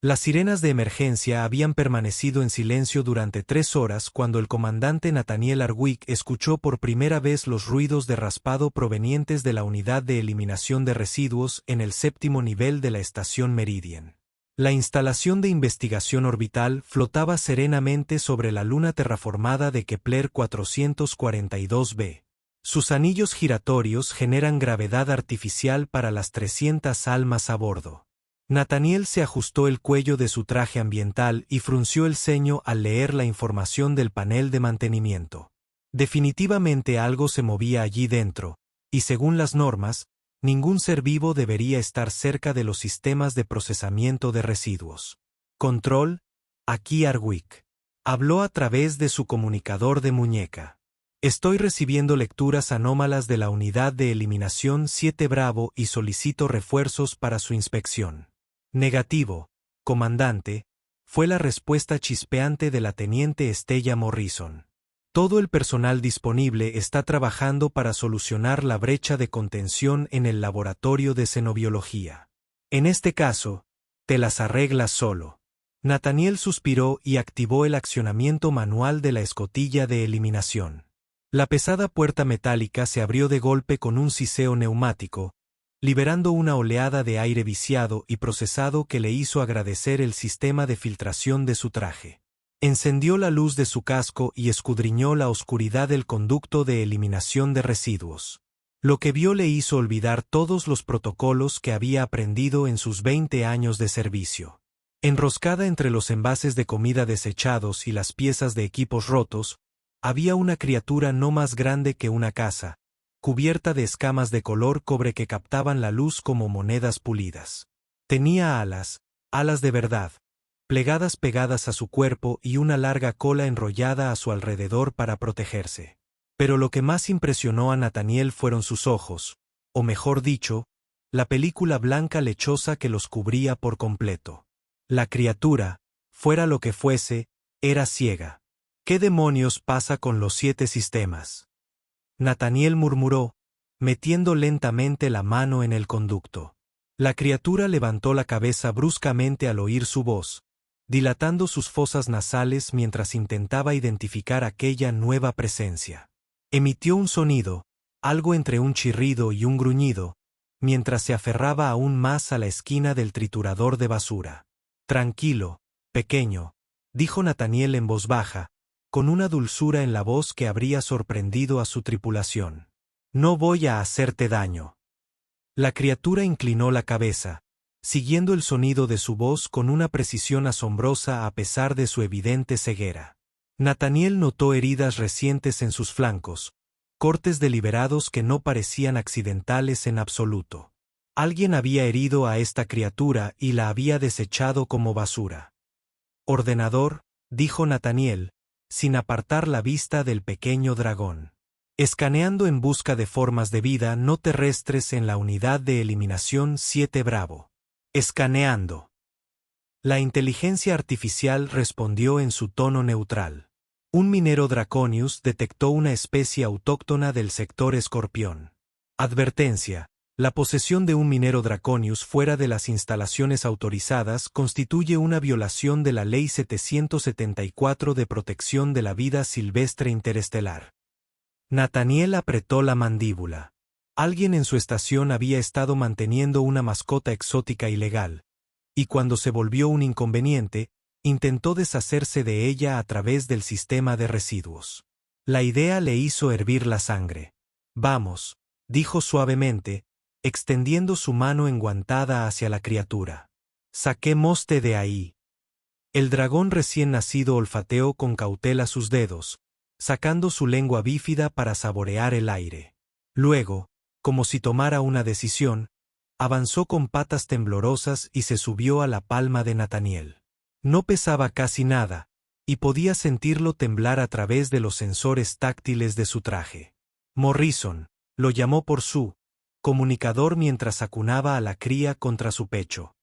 Las sirenas de emergencia habían permanecido en silencio durante 3 horas cuando el comandante Nathaniel Arwick escuchó por primera vez los ruidos de raspado provenientes de la unidad de eliminación de residuos en el 7º nivel de la estación Meridian. La instalación de investigación orbital flotaba serenamente sobre la luna terraformada de Kepler 442b. Sus anillos giratorios generan gravedad artificial para las 300 almas a bordo. Nathaniel se ajustó el cuello de su traje ambiental y frunció el ceño al leer la información del panel de mantenimiento. Definitivamente algo se movía allí dentro, y según las normas, ningún ser vivo debería estar cerca de los sistemas de procesamiento de residuos. Control, aquí Arwick. Habló a través de su comunicador de muñeca. Estoy recibiendo lecturas anómalas de la unidad de eliminación 7 Bravo y solicito refuerzos para su inspección. Negativo, comandante, fue la respuesta chispeante de la teniente Stella Morrison. Todo el personal disponible está trabajando para solucionar la brecha de contención en el laboratorio de xenobiología. En este caso, te las arreglas solo. Nathaniel suspiró y activó el accionamiento manual de la escotilla de eliminación. La pesada puerta metálica se abrió de golpe con un siseo neumático, liberando una oleada de aire viciado y procesado que le hizo agradecer el sistema de filtración de su traje. Encendió la luz de su casco y escudriñó la oscuridad del conducto de eliminación de residuos. Lo que vio le hizo olvidar todos los protocolos que había aprendido en sus 20 años de servicio. Enroscada entre los envases de comida desechados y las piezas de equipos rotos, había una criatura no más grande que una casa, cubierta de escamas de color cobre que captaban la luz como monedas pulidas. Tenía alas de verdad, plegadas pegadas a su cuerpo y una larga cola enrollada a su alrededor para protegerse. Pero lo que más impresionó a Nathaniel fueron sus ojos, o mejor dicho, la película blanca lechosa que los cubría por completo. La criatura, fuera lo que fuese, era ciega. ¿Qué demonios pasa con los 7 sistemas? Nathaniel murmuró, metiendo lentamente la mano en el conducto. La criatura levantó la cabeza bruscamente al oír su voz, dilatando sus fosas nasales mientras intentaba identificar aquella nueva presencia. Emitió un sonido, algo entre un chirrido y un gruñido, mientras se aferraba aún más a la esquina del triturador de basura. Tranquilo, pequeño, dijo Nathaniel en voz baja, con una dulzura en la voz que habría sorprendido a su tripulación. No voy a hacerte daño. La criatura inclinó la cabeza, siguiendo el sonido de su voz con una precisión asombrosa a pesar de su evidente ceguera. Nathaniel notó heridas recientes en sus flancos, cortes deliberados que no parecían accidentales en absoluto. Alguien había herido a esta criatura y la había desechado como basura. Ordenador, dijo Nathaniel, sin apartar la vista del pequeño dragón. Escaneando en busca de formas de vida no terrestres en la unidad de eliminación 7 Bravo. Escaneando. La inteligencia artificial respondió en su tono neutral. Un minero Draconius detectó una especie autóctona del sector Escorpión. Advertencia. La posesión de un minero Draconius fuera de las instalaciones autorizadas constituye una violación de la Ley 774 de protección de la vida silvestre interestelar. Nathaniel apretó la mandíbula. Alguien en su estación había estado manteniendo una mascota exótica ilegal, y cuando se volvió un inconveniente, intentó deshacerse de ella a través del sistema de residuos. La idea le hizo hervir la sangre. Vamos, dijo suavemente, extendiendo su mano enguantada hacia la criatura. Saquémoste de ahí. El dragón recién nacido olfateó con cautela sus dedos, sacando su lengua bífida para saborear el aire. Luego, como si tomara una decisión, avanzó con patas temblorosas y se subió a la palma de Nathaniel. No pesaba casi nada, y podía sentirlo temblar a través de los sensores táctiles de su traje. Morrison, lo llamó por su comunicador mientras acunaba a la cría contra su pecho.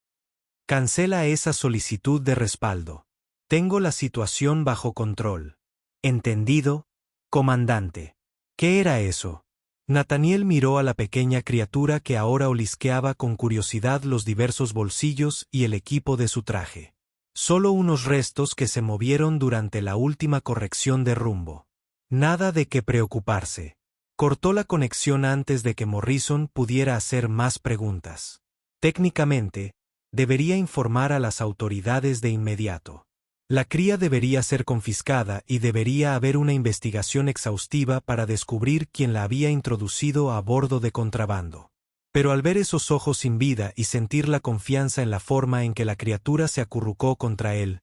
Cancela esa solicitud de respaldo. Tengo la situación bajo control. ¿Entendido, comandante? ¿Qué era eso? Nathaniel miró a la pequeña criatura que ahora olisqueaba con curiosidad los diversos bolsillos y el equipo de su traje. Solo unos restos que se movieron durante la última corrección de rumbo. Nada de qué preocuparse. Cortó la conexión antes de que Morrison pudiera hacer más preguntas. Técnicamente, debería informar a las autoridades de inmediato. La cría debería ser confiscada y debería haber una investigación exhaustiva para descubrir quién la había introducido a bordo de contrabando. Pero al ver esos ojos sin vida y sentir la confianza en la forma en que la criatura se acurrucó contra él,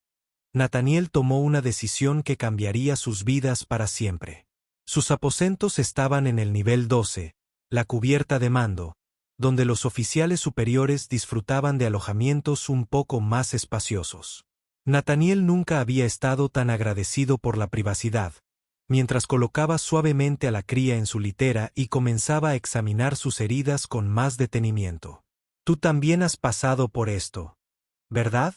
Nathaniel tomó una decisión que cambiaría sus vidas para siempre. Sus aposentos estaban en el nivel 12, la cubierta de mando, donde los oficiales superiores disfrutaban de alojamientos un poco más espaciosos. Nathaniel nunca había estado tan agradecido por la privacidad, mientras colocaba suavemente a la cría en su litera y comenzaba a examinar sus heridas con más detenimiento. «Tú también has pasado por esto, ¿verdad?»,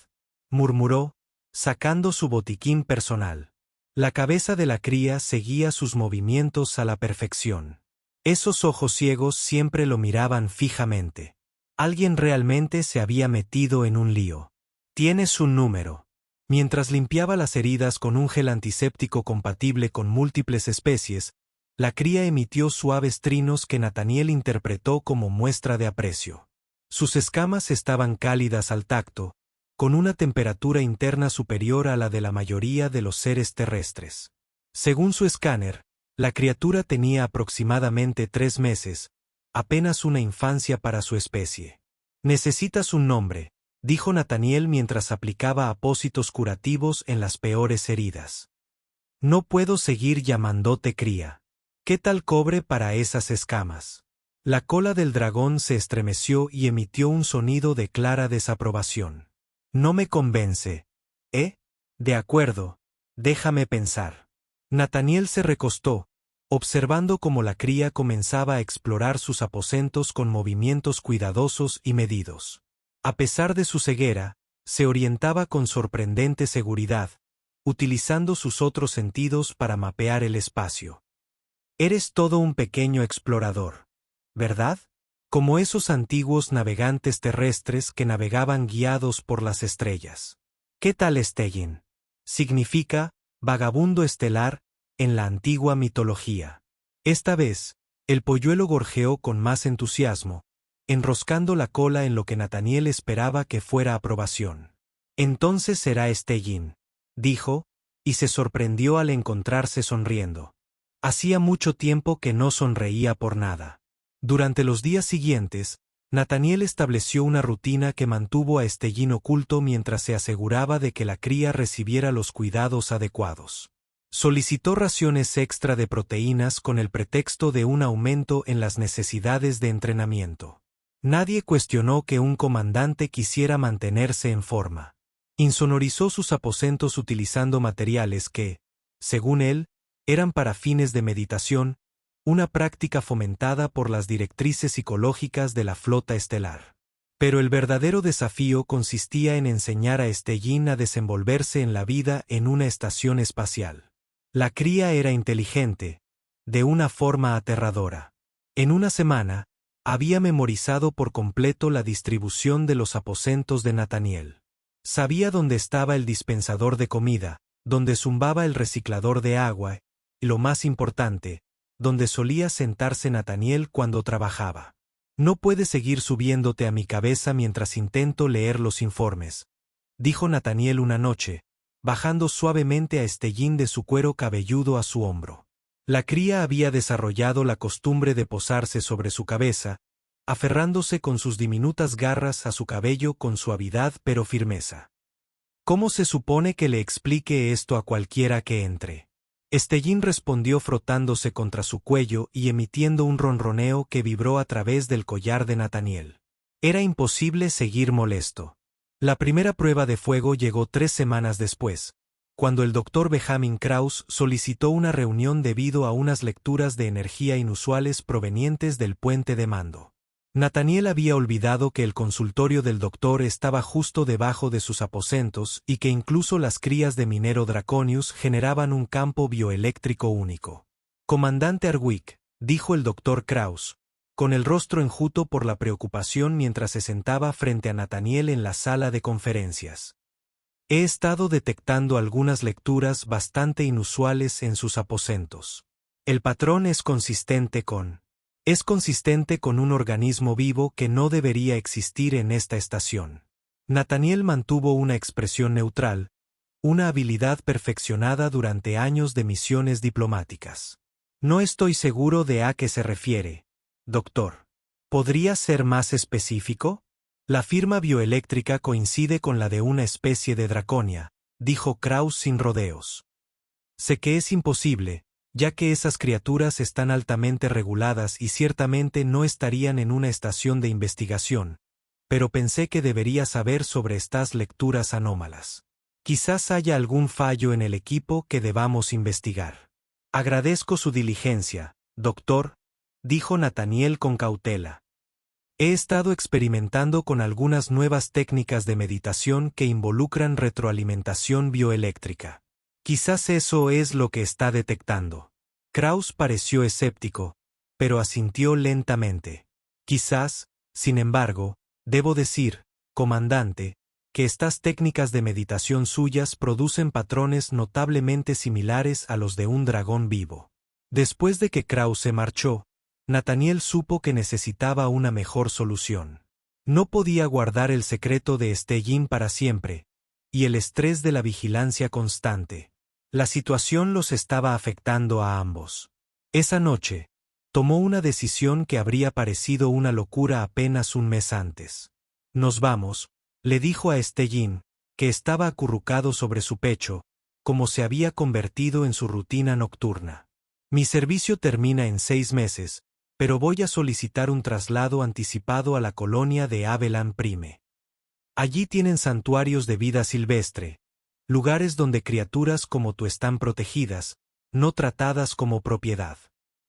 murmuró, sacando su botiquín personal. La cabeza de la cría seguía sus movimientos a la perfección. Esos ojos ciegos siempre lo miraban fijamente. Alguien realmente se había metido en un lío. «Tienes un número». Mientras limpiaba las heridas con un gel antiséptico compatible con múltiples especies, la cría emitió suaves trinos que Nathaniel interpretó como muestra de aprecio. Sus escamas estaban cálidas al tacto, con una temperatura interna superior a la de la mayoría de los seres terrestres. Según su escáner, la criatura tenía aproximadamente 3 meses, apenas una infancia para su especie. «Necesitas un nombre», dijo Nathaniel mientras aplicaba apósitos curativos en las peores heridas. «No puedo seguir llamándote cría. ¿Qué tal cobre para esas escamas?». La cola del dragón se estremeció y emitió un sonido de clara desaprobación. «No me convence, ¿eh? De acuerdo, déjame pensar». Nathaniel se recostó, observando cómo la cría comenzaba a explorar sus aposentos con movimientos cuidadosos y medidos. A pesar de su ceguera, se orientaba con sorprendente seguridad, utilizando sus otros sentidos para mapear el espacio. «Eres todo un pequeño explorador, ¿verdad? Como esos antiguos navegantes terrestres que navegaban guiados por las estrellas. ¿Qué tal Stellin? Significa vagabundo estelar en la antigua mitología». Esta vez, el polluelo gorjeó con más entusiasmo, enroscando la cola en lo que Nathaniel esperaba que fuera aprobación. «Entonces será Stellin», dijo, y se sorprendió al encontrarse sonriendo. Hacía mucho tiempo que no sonreía por nada. Durante los días siguientes, Nathaniel estableció una rutina que mantuvo a Stellin oculto mientras se aseguraba de que la cría recibiera los cuidados adecuados. Solicitó raciones extra de proteínas con el pretexto de un aumento en las necesidades de entrenamiento. Nadie cuestionó que un comandante quisiera mantenerse en forma. Insonorizó sus aposentos utilizando materiales que, según él, eran para fines de meditación, una práctica fomentada por las directrices psicológicas de la flota estelar. Pero el verdadero desafío consistía en enseñar a Stellin a desenvolverse en la vida en una estación espacial. La cría era inteligente, de una forma aterradora. En una semana, había memorizado por completo la distribución de los aposentos de Nathaniel. Sabía dónde estaba el dispensador de comida, donde zumbaba el reciclador de agua, y lo más importante, donde solía sentarse Nathaniel cuando trabajaba. «No puedes seguir subiéndote a mi cabeza mientras intento leer los informes», dijo Nathaniel una noche, bajando suavemente a Stellin de su cuero cabelludo a su hombro. La cría había desarrollado la costumbre de posarse sobre su cabeza, aferrándose con sus diminutas garras a su cabello con suavidad pero firmeza. «¿Cómo se supone que le explique esto a cualquiera que entre?». Stellin respondió frotándose contra su cuello y emitiendo un ronroneo que vibró a través del collar de Nathaniel. Era imposible seguir molesto. La primera prueba de fuego llegó 3 semanas después, cuando el Dr. Benjamin Krause solicitó una reunión debido a unas lecturas de energía inusuales provenientes del puente de mando. Nathaniel había olvidado que el consultorio del doctor estaba justo debajo de sus aposentos y que incluso las crías de Minero Draconius generaban un campo bioeléctrico único. «Comandante Arwick», dijo el doctor Kraus, con el rostro enjuto por la preocupación mientras se sentaba frente a Nathaniel en la sala de conferencias. He estado detectando algunas lecturas bastante inusuales en sus aposentos. El patrón es consistente con un organismo vivo que no debería existir en esta estación. Nathaniel mantuvo una expresión neutral, una habilidad perfeccionada durante años de misiones diplomáticas. No estoy seguro de a qué se refiere, doctor. ¿Podría ser más específico? La firma bioeléctrica coincide con la de una especie de draconia, dijo Kraus sin rodeos. Sé que es imposible, ya que esas criaturas están altamente reguladas y ciertamente no estarían en una estación de investigación, pero pensé que debería saber sobre estas lecturas anómalas. Quizás haya algún fallo en el equipo que debamos investigar. Agradezco su diligencia, doctor, dijo Nathaniel con cautela. He estado experimentando con algunas nuevas técnicas de meditación que involucran retroalimentación bioeléctrica. Quizás eso es lo que está detectando. Kraus pareció escéptico, pero asintió lentamente. Quizás, sin embargo, debo decir, comandante, que estas técnicas de meditación suyas producen patrones notablemente similares a los de un dragón vivo. Después de que Kraus se marchó, Nathaniel supo que necesitaba una mejor solución. No podía guardar el secreto de Stellin para siempre, y el estrés de la vigilancia constante. La situación los estaba afectando a ambos. Esa noche, tomó una decisión que habría parecido una locura apenas un mes antes. Nos vamos, le dijo a Stellin, que estaba acurrucado sobre su pecho, como se había convertido en su rutina nocturna. Mi servicio termina en 6 meses, pero voy a solicitar un traslado anticipado a la colonia de Abelan Prime. Allí tienen santuarios de vida silvestre, lugares donde criaturas como tú están protegidas, no tratadas como propiedad.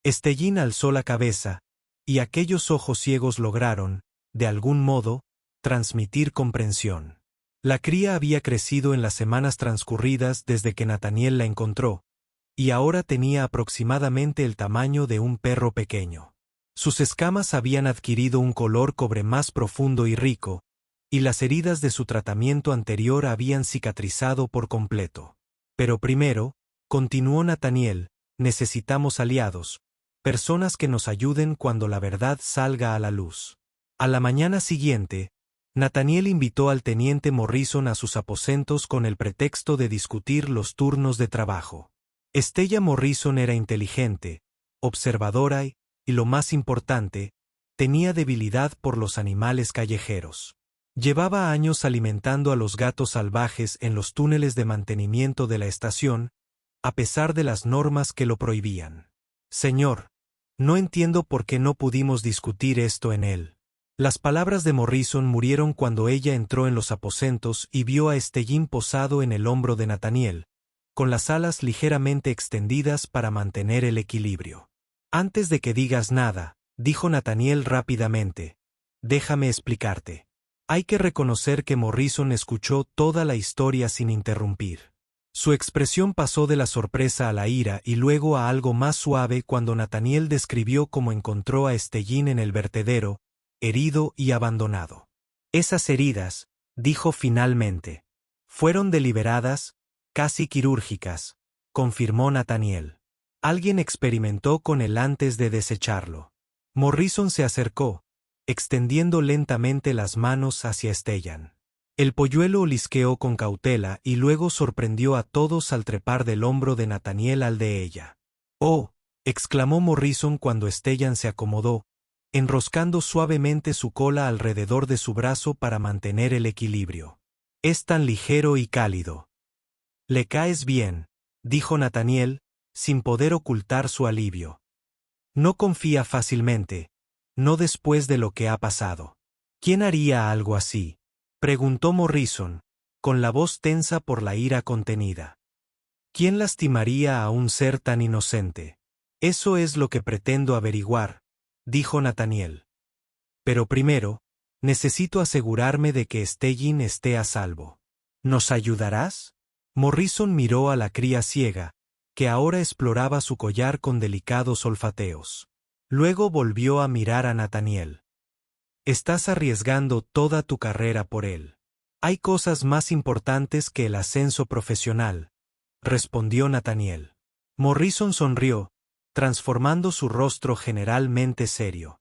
Stellin alzó la cabeza, y aquellos ojos ciegos lograron, de algún modo, transmitir comprensión. La cría había crecido en las semanas transcurridas desde que Nathaniel la encontró, y ahora tenía aproximadamente el tamaño de un perro pequeño. Sus escamas habían adquirido un color cobre más profundo y rico, y las heridas de su tratamiento anterior habían cicatrizado por completo. Pero primero, continuó Nathaniel, necesitamos aliados, personas que nos ayuden cuando la verdad salga a la luz. A la mañana siguiente, Nathaniel invitó al teniente Morrison a sus aposentos con el pretexto de discutir los turnos de trabajo. Stella Morrison era inteligente, observadora y, lo más importante, tenía debilidad por los animales callejeros. Llevaba años alimentando a los gatos salvajes en los túneles de mantenimiento de la estación, a pesar de las normas que lo prohibían. Señor, no entiendo por qué no pudimos discutir esto en él. Las palabras de Morrison murieron cuando ella entró en los aposentos y vio a Stellin posado en el hombro de Nathaniel, con las alas ligeramente extendidas para mantener el equilibrio. Antes de que digas nada, dijo Nathaniel rápidamente, déjame explicarte. Hay que reconocer que Morrison escuchó toda la historia sin interrumpir. Su expresión pasó de la sorpresa a la ira y luego a algo más suave cuando Nathaniel describió cómo encontró a Stellin en el vertedero, herido y abandonado. Esas heridas, dijo finalmente, fueron deliberadas, casi quirúrgicas, confirmó Nathaniel. Alguien experimentó con él antes de desecharlo. Morrison se acercó, extendiendo lentamente las manos hacia Stellan. El polluelo olisqueó con cautela y luego sorprendió a todos al trepar del hombro de Nathaniel al de ella. ¡Oh!, exclamó Morrison cuando Stellan se acomodó, enroscando suavemente su cola alrededor de su brazo para mantener el equilibrio. Es tan ligero y cálido. Le caes bien, dijo Nathaniel, sin poder ocultar su alivio. No confía fácilmente, no después de lo que ha pasado. ¿Quién haría algo así?, preguntó Morrison, con la voz tensa por la ira contenida. ¿Quién lastimaría a un ser tan inocente? Eso es lo que pretendo averiguar, dijo Nathaniel. Pero primero, necesito asegurarme de que Stellin esté a salvo. ¿Nos ayudarás? Morrison miró a la cría ciega, que ahora exploraba su collar con delicados olfateos. Luego volvió a mirar a Nathaniel. Estás arriesgando toda tu carrera por él. Hay cosas más importantes que el ascenso profesional, respondió Nathaniel. Morrison sonrió, transformando su rostro generalmente serio.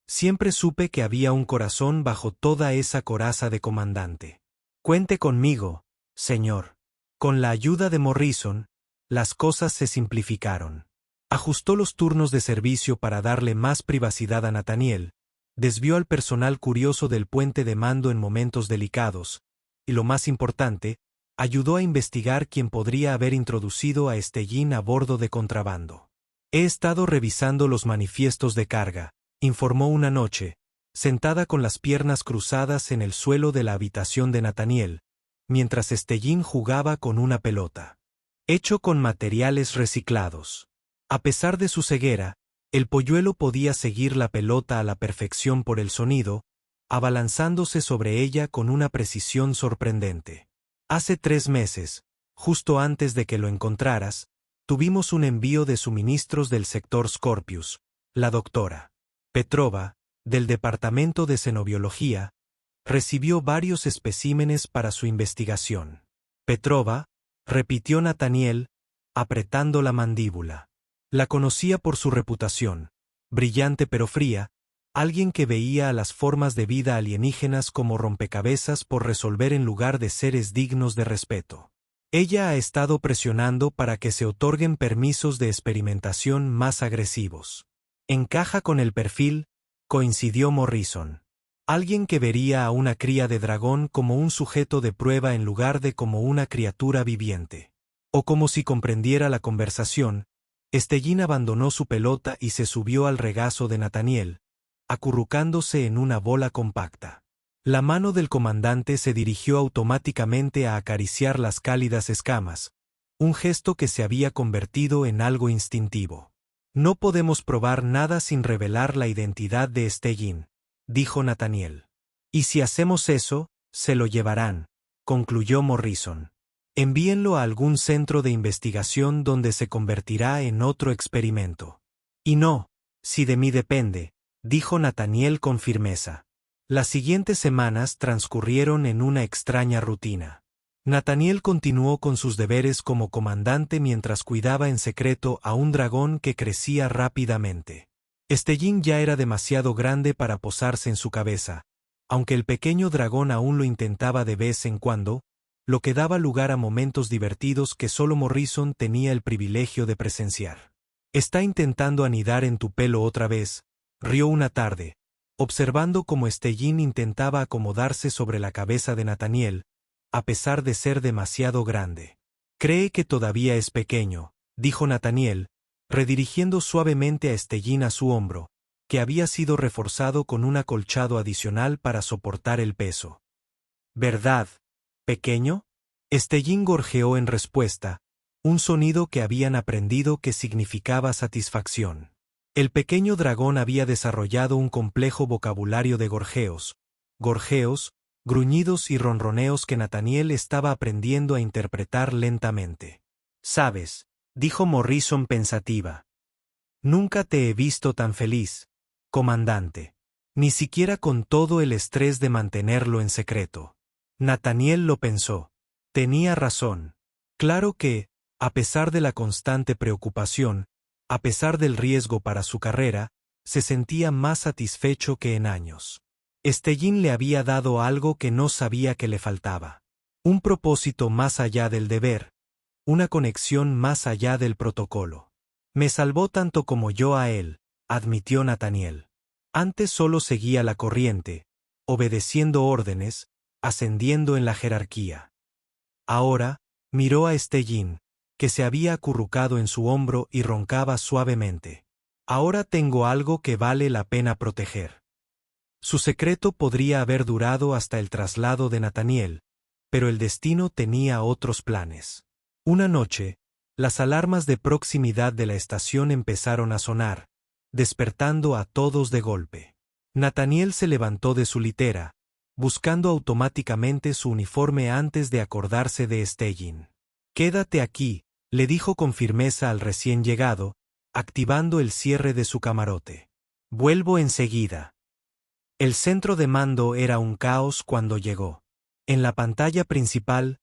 Siempre supe que había un corazón bajo toda esa coraza de comandante. Cuente conmigo, señor. Con la ayuda de Morrison, las cosas se simplificaron. Ajustó los turnos de servicio para darle más privacidad a Nathaniel, desvió al personal curioso del puente de mando en momentos delicados, y lo más importante, ayudó a investigar quién podría haber introducido a Stellín a bordo de contrabando. He estado revisando los manifiestos de carga, informó una noche, sentada con las piernas cruzadas en el suelo de la habitación de Nathaniel, mientras Stellín jugaba con una pelota. Hecho con materiales reciclados. A pesar de su ceguera, el polluelo podía seguir la pelota a la perfección por el sonido, abalanzándose sobre ella con una precisión sorprendente. Hace 3 meses, justo antes de que lo encontraras, tuvimos un envío de suministros del sector Scorpius. La doctora Petrova, del Departamento de Cenobiología, recibió varios especímenes para su investigación. Petrova, repitió Nathaniel, apretando la mandíbula. La conocía por su reputación, brillante pero fría, alguien que veía a las formas de vida alienígenas como rompecabezas por resolver en lugar de seres dignos de respeto. Ella ha estado presionando para que se otorguen permisos de experimentación más agresivos. Encaja con el perfil, coincidió Morrison. Alguien que vería a una cría de dragón como un sujeto de prueba en lugar de como una criatura viviente. O como si comprendiera la conversación, Stellín abandonó su pelota y se subió al regazo de Nathaniel, acurrucándose en una bola compacta. La mano del comandante se dirigió automáticamente a acariciar las cálidas escamas, un gesto que se había convertido en algo instintivo. No podemos probar nada sin revelar la identidad de Stellín, dijo Nathaniel. Y si hacemos eso, se lo llevarán, concluyó Morrison. Envíenlo a algún centro de investigación donde se convertirá en otro experimento. Y no, si de mí depende, dijo Nathaniel con firmeza. Las siguientes semanas transcurrieron en una extraña rutina. Nathaniel continuó con sus deberes como comandante mientras cuidaba en secreto a un dragón que crecía rápidamente. Stellín ya era demasiado grande para posarse en su cabeza, aunque el pequeño dragón aún lo intentaba de vez en cuando, lo que daba lugar a momentos divertidos que solo Morrison tenía el privilegio de presenciar. «Está intentando anidar en tu pelo otra vez», rió una tarde, observando cómo Stellín intentaba acomodarse sobre la cabeza de Nathaniel, a pesar de ser demasiado grande. «Cree que todavía es pequeño», dijo Nathaniel, redirigiendo suavemente a Stellín a su hombro, que había sido reforzado con un acolchado adicional para soportar el peso. «¿Verdad, pequeño?». Stellín gorjeó en respuesta, un sonido que habían aprendido que significaba satisfacción. El pequeño dragón había desarrollado un complejo vocabulario de gorjeos, gruñidos y ronroneos que Nathaniel estaba aprendiendo a interpretar lentamente. «Sabes», dijo Morrison pensativa. «Nunca te he visto tan feliz, comandante. Ni siquiera con todo el estrés de mantenerlo en secreto». Nathaniel lo pensó. Tenía razón. Claro que, a pesar de la constante preocupación, a pesar del riesgo para su carrera, se sentía más satisfecho que en años. Stellín le había dado algo que no sabía que le faltaba. Un propósito más allá del deber, una conexión más allá del protocolo. «Me salvó tanto como yo a él», admitió Nathaniel. Antes solo seguía la corriente, obedeciendo órdenes, ascendiendo en la jerarquía. Ahora, miró a Stellín, que se había acurrucado en su hombro y roncaba suavemente. «Ahora tengo algo que vale la pena proteger». Su secreto podría haber durado hasta el traslado de Nathaniel, pero el destino tenía otros planes. Una noche, las alarmas de proximidad de la estación empezaron a sonar, despertando a todos de golpe. Nathaniel se levantó de su litera, buscando automáticamente su uniforme antes de acordarse de Stellín. «Quédate aquí», le dijo con firmeza al recién llegado, activando el cierre de su camarote. Vuelvo enseguida. El centro de mando era un caos cuando llegó. En la pantalla principal,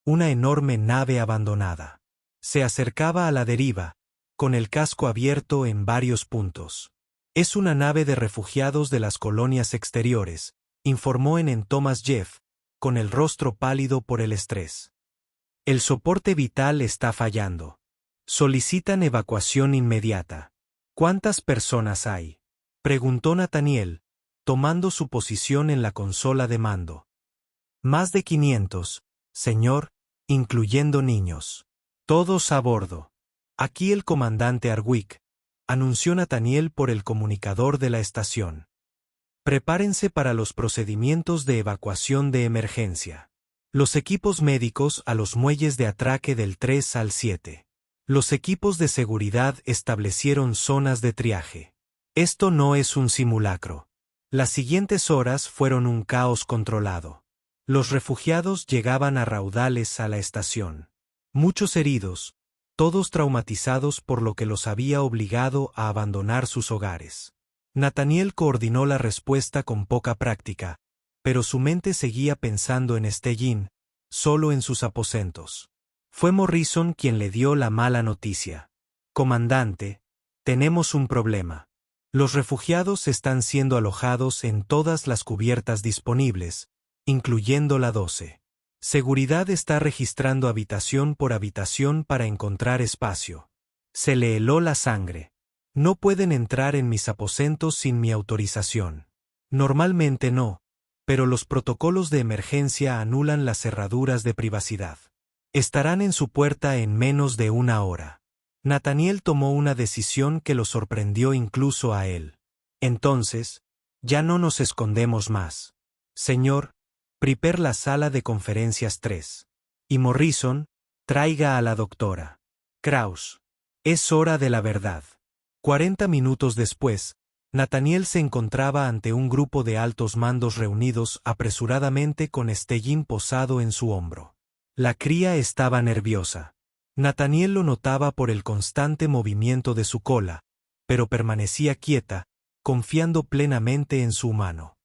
una enorme nave abandonada. Se acercaba a la deriva, con el casco abierto en varios puntos. Es una nave de refugiados de las colonias exteriores, informó en Thomas Jeff, con el rostro pálido por el estrés. El soporte vital está fallando. Solicitan evacuación inmediata. ¿Cuántas personas hay?, preguntó Nathaniel, tomando su posición en la consola de mando. Más de 500, señor, incluyendo niños. Todos a bordo. Aquí el comandante Hardwicke, anunció Nathaniel por el comunicador de la estación. Prepárense para los procedimientos de evacuación de emergencia. Los equipos médicos a los muelles de atraque del 3 al 7. Los equipos de seguridad establecieron zonas de triaje. Esto no es un simulacro. Las siguientes horas fueron un caos controlado. Los refugiados llegaban a raudales a la estación. Muchos heridos, todos traumatizados por lo que los había obligado a abandonar sus hogares. Nathaniel coordinó la respuesta con poca práctica, pero su mente seguía pensando en Stellin, solo en sus aposentos. Fue Morrison quien le dio la mala noticia. Comandante, tenemos un problema. Los refugiados están siendo alojados en todas las cubiertas disponibles, incluyendo la 12. Seguridad está registrando habitación por habitación para encontrar espacio. Se le heló la sangre. No pueden entrar en mis aposentos sin mi autorización. Normalmente no, pero los protocolos de emergencia anulan las cerraduras de privacidad. Estarán en su puerta en menos de una hora. Nathaniel tomó una decisión que lo sorprendió incluso a él. Entonces, ya no nos escondemos más. Señor, prepare la sala de conferencias 3. Y Morrison, traiga a la doctora Krauss. Es hora de la verdad. 40 minutos después, Nathaniel se encontraba ante un grupo de altos mandos reunidos apresuradamente con Stellin posado en su hombro. La cría estaba nerviosa. Nathaniel lo notaba por el constante movimiento de su cola, pero permanecía quieta, confiando plenamente en su mano.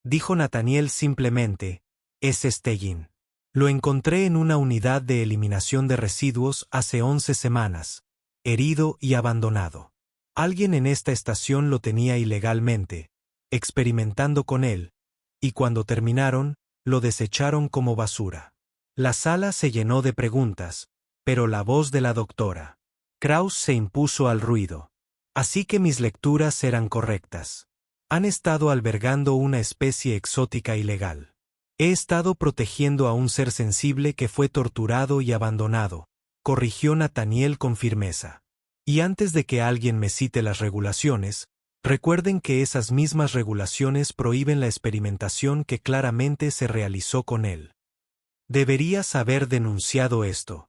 Dijo Nathaniel simplemente, es Stellin. Lo encontré en una unidad de eliminación de residuos hace 11 semanas, herido y abandonado. Alguien en esta estación lo tenía ilegalmente, experimentando con él, y cuando terminaron, lo desecharon como basura. La sala se llenó de preguntas, pero la voz de la doctora Krauss se impuso al ruido. Así que mis lecturas eran correctas. Han estado albergando una especie exótica ilegal. He estado protegiendo a un ser sensible que fue torturado y abandonado, corrigió Nathaniel con firmeza. Y antes de que alguien me cite las regulaciones, recuerden que esas mismas regulaciones prohíben la experimentación que claramente se realizó con él. Deberías haber denunciado esto.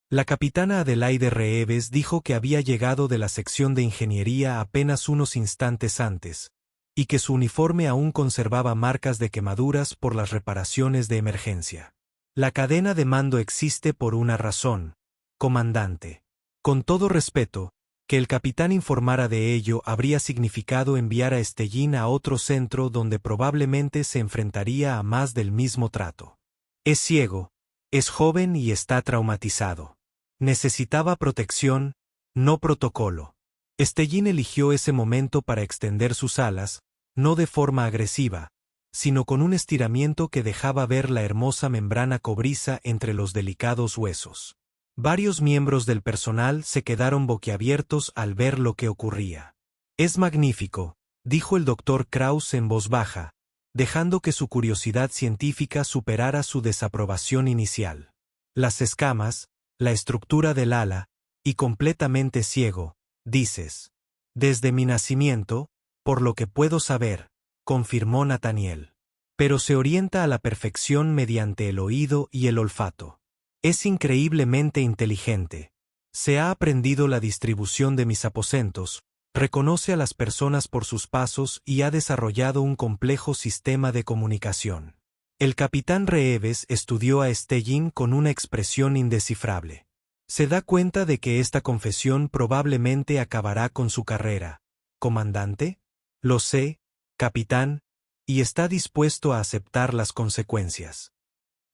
La capitana Adelaide Reeves dijo que había llegado de la sección de ingeniería apenas unos instantes antes, y que su uniforme aún conservaba marcas de quemaduras por las reparaciones de emergencia. La cadena de mando existe por una razón, comandante. Con todo respeto, que el capitán informara de ello habría significado enviar a Stellin a otro centro donde probablemente se enfrentaría a más del mismo trato. Es ciego, es joven y está traumatizado. Necesitaba protección, no protocolo. Stellin eligió ese momento para extender sus alas, no de forma agresiva, sino con un estiramiento que dejaba ver la hermosa membrana cobriza entre los delicados huesos. Varios miembros del personal se quedaron boquiabiertos al ver lo que ocurría. Es magnífico, dijo el doctor Krauss en voz baja, dejando que su curiosidad científica superara su desaprobación inicial. Las escamas, la estructura del ala, y completamente ciego, dices. Desde mi nacimiento, por lo que puedo saber, confirmó Nathaniel. Pero se orienta a la perfección mediante el oído y el olfato. Es increíblemente inteligente. Se ha aprendido la distribución de mis aposentos, reconoce a las personas por sus pasos y ha desarrollado un complejo sistema de comunicación. El capitán Reeves estudió a Stellin con una expresión indescifrable. Se da cuenta de que esta confesión probablemente acabará con su carrera. ¿Comandante? Lo sé, capitán, y está dispuesto a aceptar las consecuencias.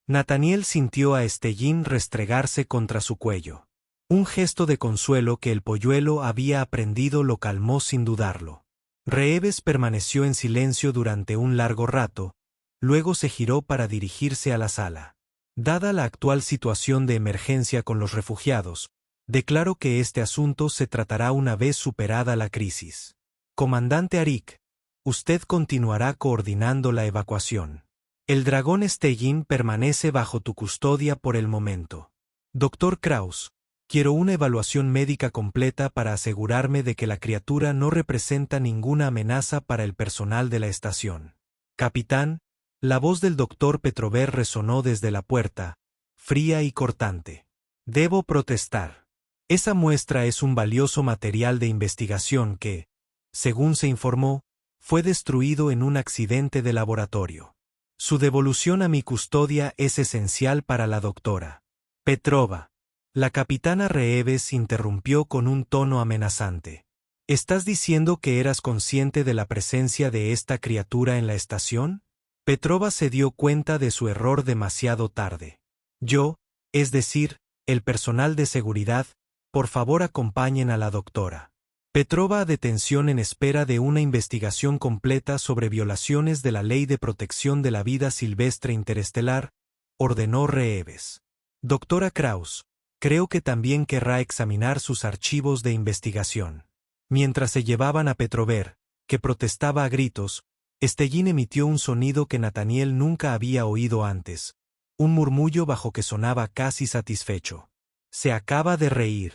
Nathaniel sintió a Stellín restregarse contra su cuello. Un gesto de consuelo que el polluelo había aprendido lo calmó sin dudarlo. Reeves permaneció en silencio durante un largo rato, luego se giró para dirigirse a la sala. Dada la actual situación de emergencia con los refugiados, declaro que este asunto se tratará una vez superada la crisis. Comandante Arik, usted continuará coordinando la evacuación. El dragón Stellín permanece bajo tu custodia por el momento. Dr. Kraus, quiero una evaluación médica completa para asegurarme de que la criatura no representa ninguna amenaza para el personal de la estación. Capitán, la voz del Dr. Petrover resonó desde la puerta, fría y cortante. Debo protestar. Esa muestra es un valioso material de investigación que, según se informó, fue destruido en un accidente de laboratorio. Su devolución a mi custodia es esencial para la doctora Petrova. La capitana Reeves interrumpió con un tono amenazante. ¿Estás diciendo que eras consciente de la presencia de esta criatura en la estación? Petrova se dio cuenta de su error demasiado tarde. Yo, es decir, el personal de seguridad, por favor acompañen a la doctora Petrova a detención en espera de una investigación completa sobre violaciones de la Ley de Protección de la Vida Silvestre Interestelar, ordenó Reeves. Doctora Kraus, creo que también querrá examinar sus archivos de investigación. Mientras se llevaban a Petrover, que protestaba a gritos, Stellín emitió un sonido que Nathaniel nunca había oído antes, un murmullo bajo que sonaba casi satisfecho. ¿Se acaba de reír?,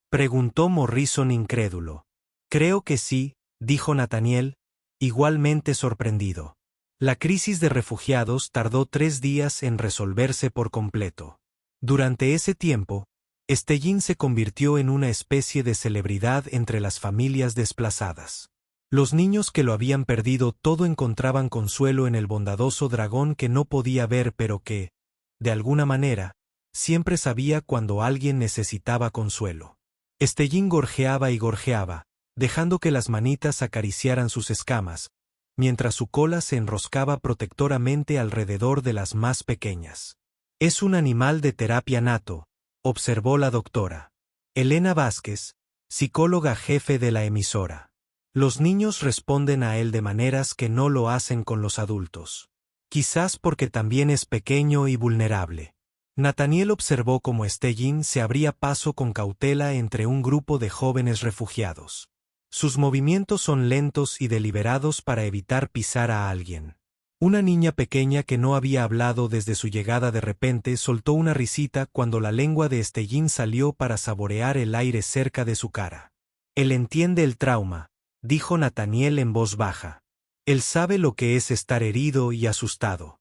preguntó Morrison incrédulo. Creo que sí, dijo Nathaniel, igualmente sorprendido. La crisis de refugiados tardó 3 días en resolverse por completo. Durante ese tiempo, Stellín se convirtió en una especie de celebridad entre las familias desplazadas. Los niños que lo habían perdido todo encontraban consuelo en el bondadoso dragón que no podía ver pero que, de alguna manera, siempre sabía cuando alguien necesitaba consuelo. Stellín gorjeaba y gorjeaba, dejando que las manitas acariciaran sus escamas, mientras su cola se enroscaba protectoramente alrededor de las más pequeñas. Es un animal de terapia nato, observó la doctora Elena Vázquez, psicóloga jefe de la emisora. Los niños responden a él de maneras que no lo hacen con los adultos. Quizás porque también es pequeño y vulnerable. Nathaniel observó cómo Stellín se abría paso con cautela entre un grupo de jóvenes refugiados. Sus movimientos son lentos y deliberados para evitar pisar a alguien. Una niña pequeña que no había hablado desde su llegada de repente soltó una risita cuando la lengua de Stellín salió para saborear el aire cerca de su cara. Él entiende el trauma, dijo Nathaniel en voz baja. Él sabe lo que es estar herido y asustado.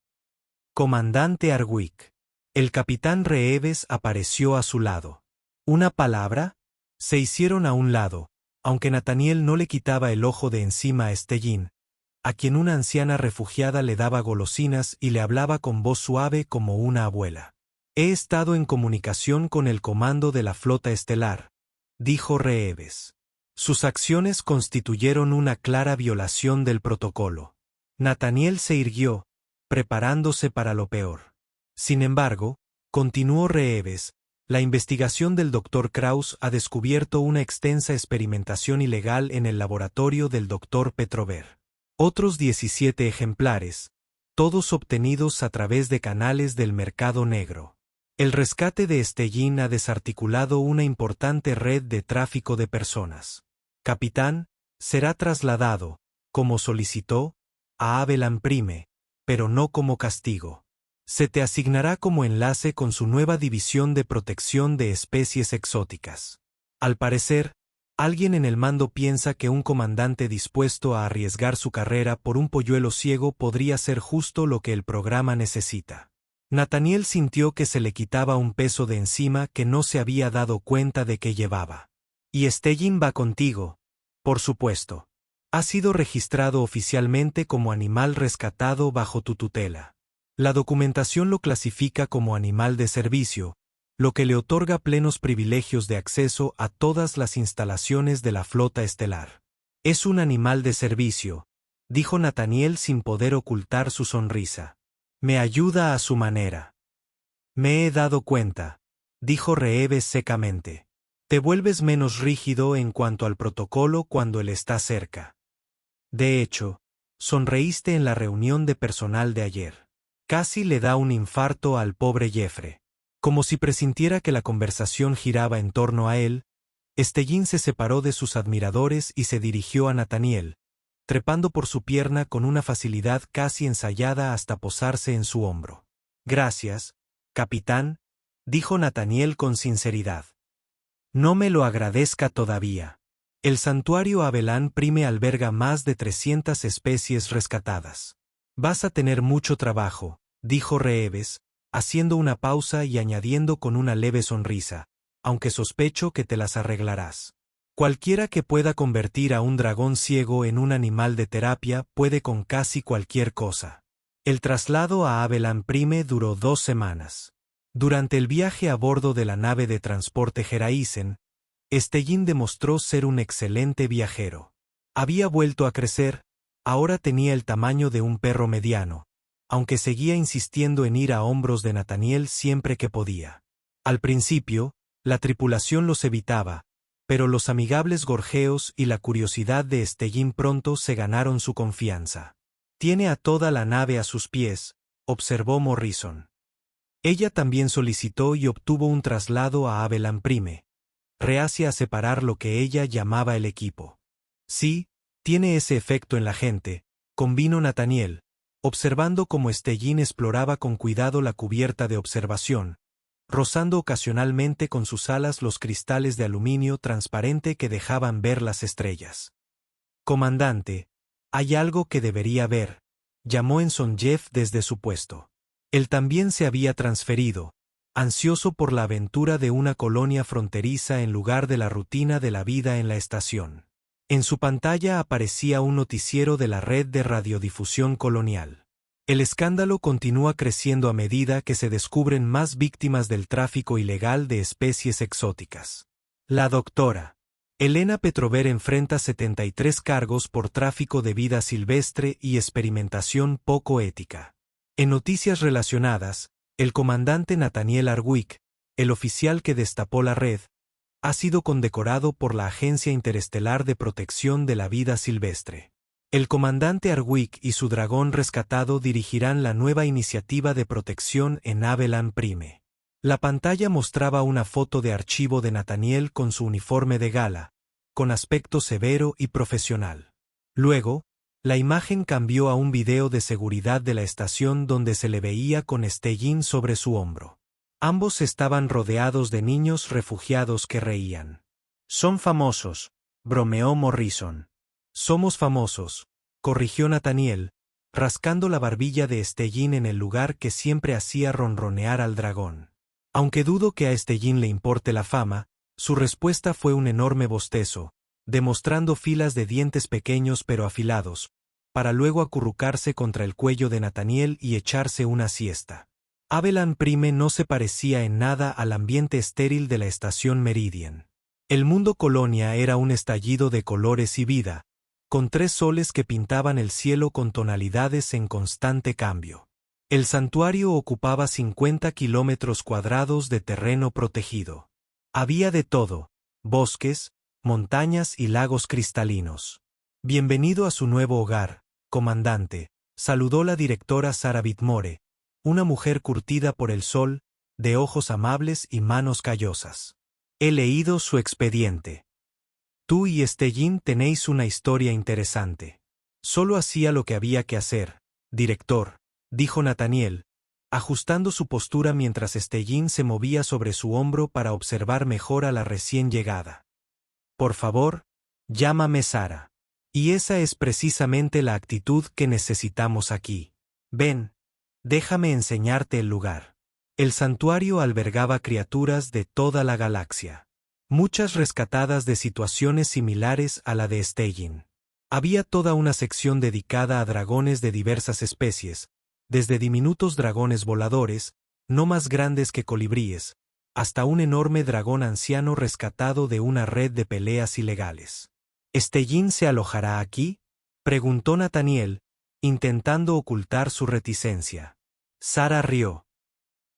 Comandante Arwick. El capitán Reeves apareció a su lado. ¿Una palabra? Se hicieron a un lado, aunque Nathaniel no le quitaba el ojo de encima a Stellín, a quien una anciana refugiada le daba golosinas y le hablaba con voz suave como una abuela. He estado en comunicación con el comando de la flota estelar, dijo Reeves. Sus acciones constituyeron una clara violación del protocolo. Nathaniel se irguió, preparándose para lo peor. Sin embargo, continuó Reeves, la investigación del Dr. Kraus ha descubierto una extensa experimentación ilegal en el laboratorio del Dr. Petrover. Otros 17 ejemplares, todos obtenidos a través de canales del mercado negro. El rescate de Stellín ha desarticulado una importante red de tráfico de personas. Capitán, será trasladado, como solicitó, a Avellan Prime, pero no como castigo. Se te asignará como enlace con su nueva división de protección de especies exóticas. Al parecer, alguien en el mando piensa que un comandante dispuesto a arriesgar su carrera por un polluelo ciego podría ser justo lo que el programa necesita. Nathaniel sintió que se le quitaba un peso de encima que no se había dado cuenta de que llevaba. Y Stellín va contigo, por supuesto. Ha sido registrado oficialmente como animal rescatado bajo tu tutela. La documentación lo clasifica como animal de servicio, lo que le otorga plenos privilegios de acceso a todas las instalaciones de la flota estelar. Es un animal de servicio, dijo Nathaniel sin poder ocultar su sonrisa. Me ayuda a su manera. Me he dado cuenta, dijo Reeves secamente. Te vuelves menos rígido en cuanto al protocolo cuando él está cerca. De hecho, sonreíste en la reunión de personal de ayer. Casi le da un infarto al pobre Jeffrey. Como si presintiera que la conversación giraba en torno a él, Stellin se separó de sus admiradores y se dirigió a Nathaniel, trepando por su pierna con una facilidad casi ensayada hasta posarse en su hombro. Gracias, capitán, dijo Nathaniel con sinceridad. No me lo agradezca todavía. El santuario Abelan Prime alberga más de 300 especies rescatadas. Vas a tener mucho trabajo, dijo Reeves, haciendo una pausa y añadiendo con una leve sonrisa, aunque sospecho que te las arreglarás. Cualquiera que pueda convertir a un dragón ciego en un animal de terapia puede con casi cualquier cosa. El traslado a Abelan Prime duró 2 semanas. Durante el viaje a bordo de la nave de transporte Geraisen, Stellin demostró ser un excelente viajero. Había vuelto a crecer, ahora tenía el tamaño de un perro mediano, aunque seguía insistiendo en ir a hombros de Nathaniel siempre que podía. Al principio, la tripulación los evitaba, pero los amigables gorjeos y la curiosidad de Stellin pronto se ganaron su confianza. Tiene a toda la nave a sus pies, observó Morrison. Ella también solicitó y obtuvo un traslado a Abelan Prime, reacia a separar lo que ella llamaba el equipo. Sí, tiene ese efecto en la gente, convino Nathaniel, observando cómo Stellin exploraba con cuidado la cubierta de observación, rozando ocasionalmente con sus alas los cristales de aluminio transparente que dejaban ver las estrellas. Comandante, hay algo que debería ver, llamó Ensign Jeff desde su puesto. Él también se había transferido, ansioso por la aventura de una colonia fronteriza en lugar de la rutina de la vida en la estación. En su pantalla aparecía un noticiero de la red de radiodifusión colonial. El escándalo continúa creciendo a medida que se descubren más víctimas del tráfico ilegal de especies exóticas. La doctora Elena Petrover enfrenta 73 cargos por tráfico de vida silvestre y experimentación poco ética. En noticias relacionadas, el comandante Nathaniel Arwick, el oficial que destapó la red, ha sido condecorado por la Agencia Interestelar de Protección de la Vida Silvestre. El comandante Arwick y su dragón rescatado dirigirán la nueva iniciativa de protección en Abelan Prime. La pantalla mostraba una foto de archivo de Nathaniel con su uniforme de gala, con aspecto severo y profesional. Luego, la imagen cambió a un video de seguridad de la estación donde se le veía con Stellin sobre su hombro. Ambos estaban rodeados de niños refugiados que reían. Son famosos, bromeó Morrison. Somos famosos, corrigió Nathaniel, rascando la barbilla de Stellin en el lugar que siempre hacía ronronear al dragón. Aunque dudo que a Stellin le importe la fama, su respuesta fue un enorme bostezo, demostrando filas de dientes pequeños pero afilados, para luego acurrucarse contra el cuello de Nathaniel y echarse una siesta. Abelan Prime no se parecía en nada al ambiente estéril de la estación Meridian. El mundo colonia era un estallido de colores y vida, con 3 soles que pintaban el cielo con tonalidades en constante cambio. El santuario ocupaba 50 kilómetros cuadrados de terreno protegido. Había de todo: bosques, montañas y lagos cristalinos. Bienvenido a su nuevo hogar, comandante, saludó la directora Sarah Whitmore, una mujer curtida por el sol, de ojos amables y manos callosas. He leído su expediente. Tú y Stellin tenéis una historia interesante. Solo hacía lo que había que hacer, director, dijo Nathaniel, ajustando su postura mientras Stellin se movía sobre su hombro para observar mejor a la recién llegada. Por favor, llámame Sara. Y esa es precisamente la actitud que necesitamos aquí. Ven, déjame enseñarte el lugar. El santuario albergaba criaturas de toda la galaxia. Muchas rescatadas de situaciones similares a la de Stellin. Había toda una sección dedicada a dragones de diversas especies, desde diminutos dragones voladores, no más grandes que colibríes, hasta un enorme dragón anciano rescatado de una red de peleas ilegales. ¿Stellin se alojará aquí?, preguntó Nathaniel, intentando ocultar su reticencia. Sara rió.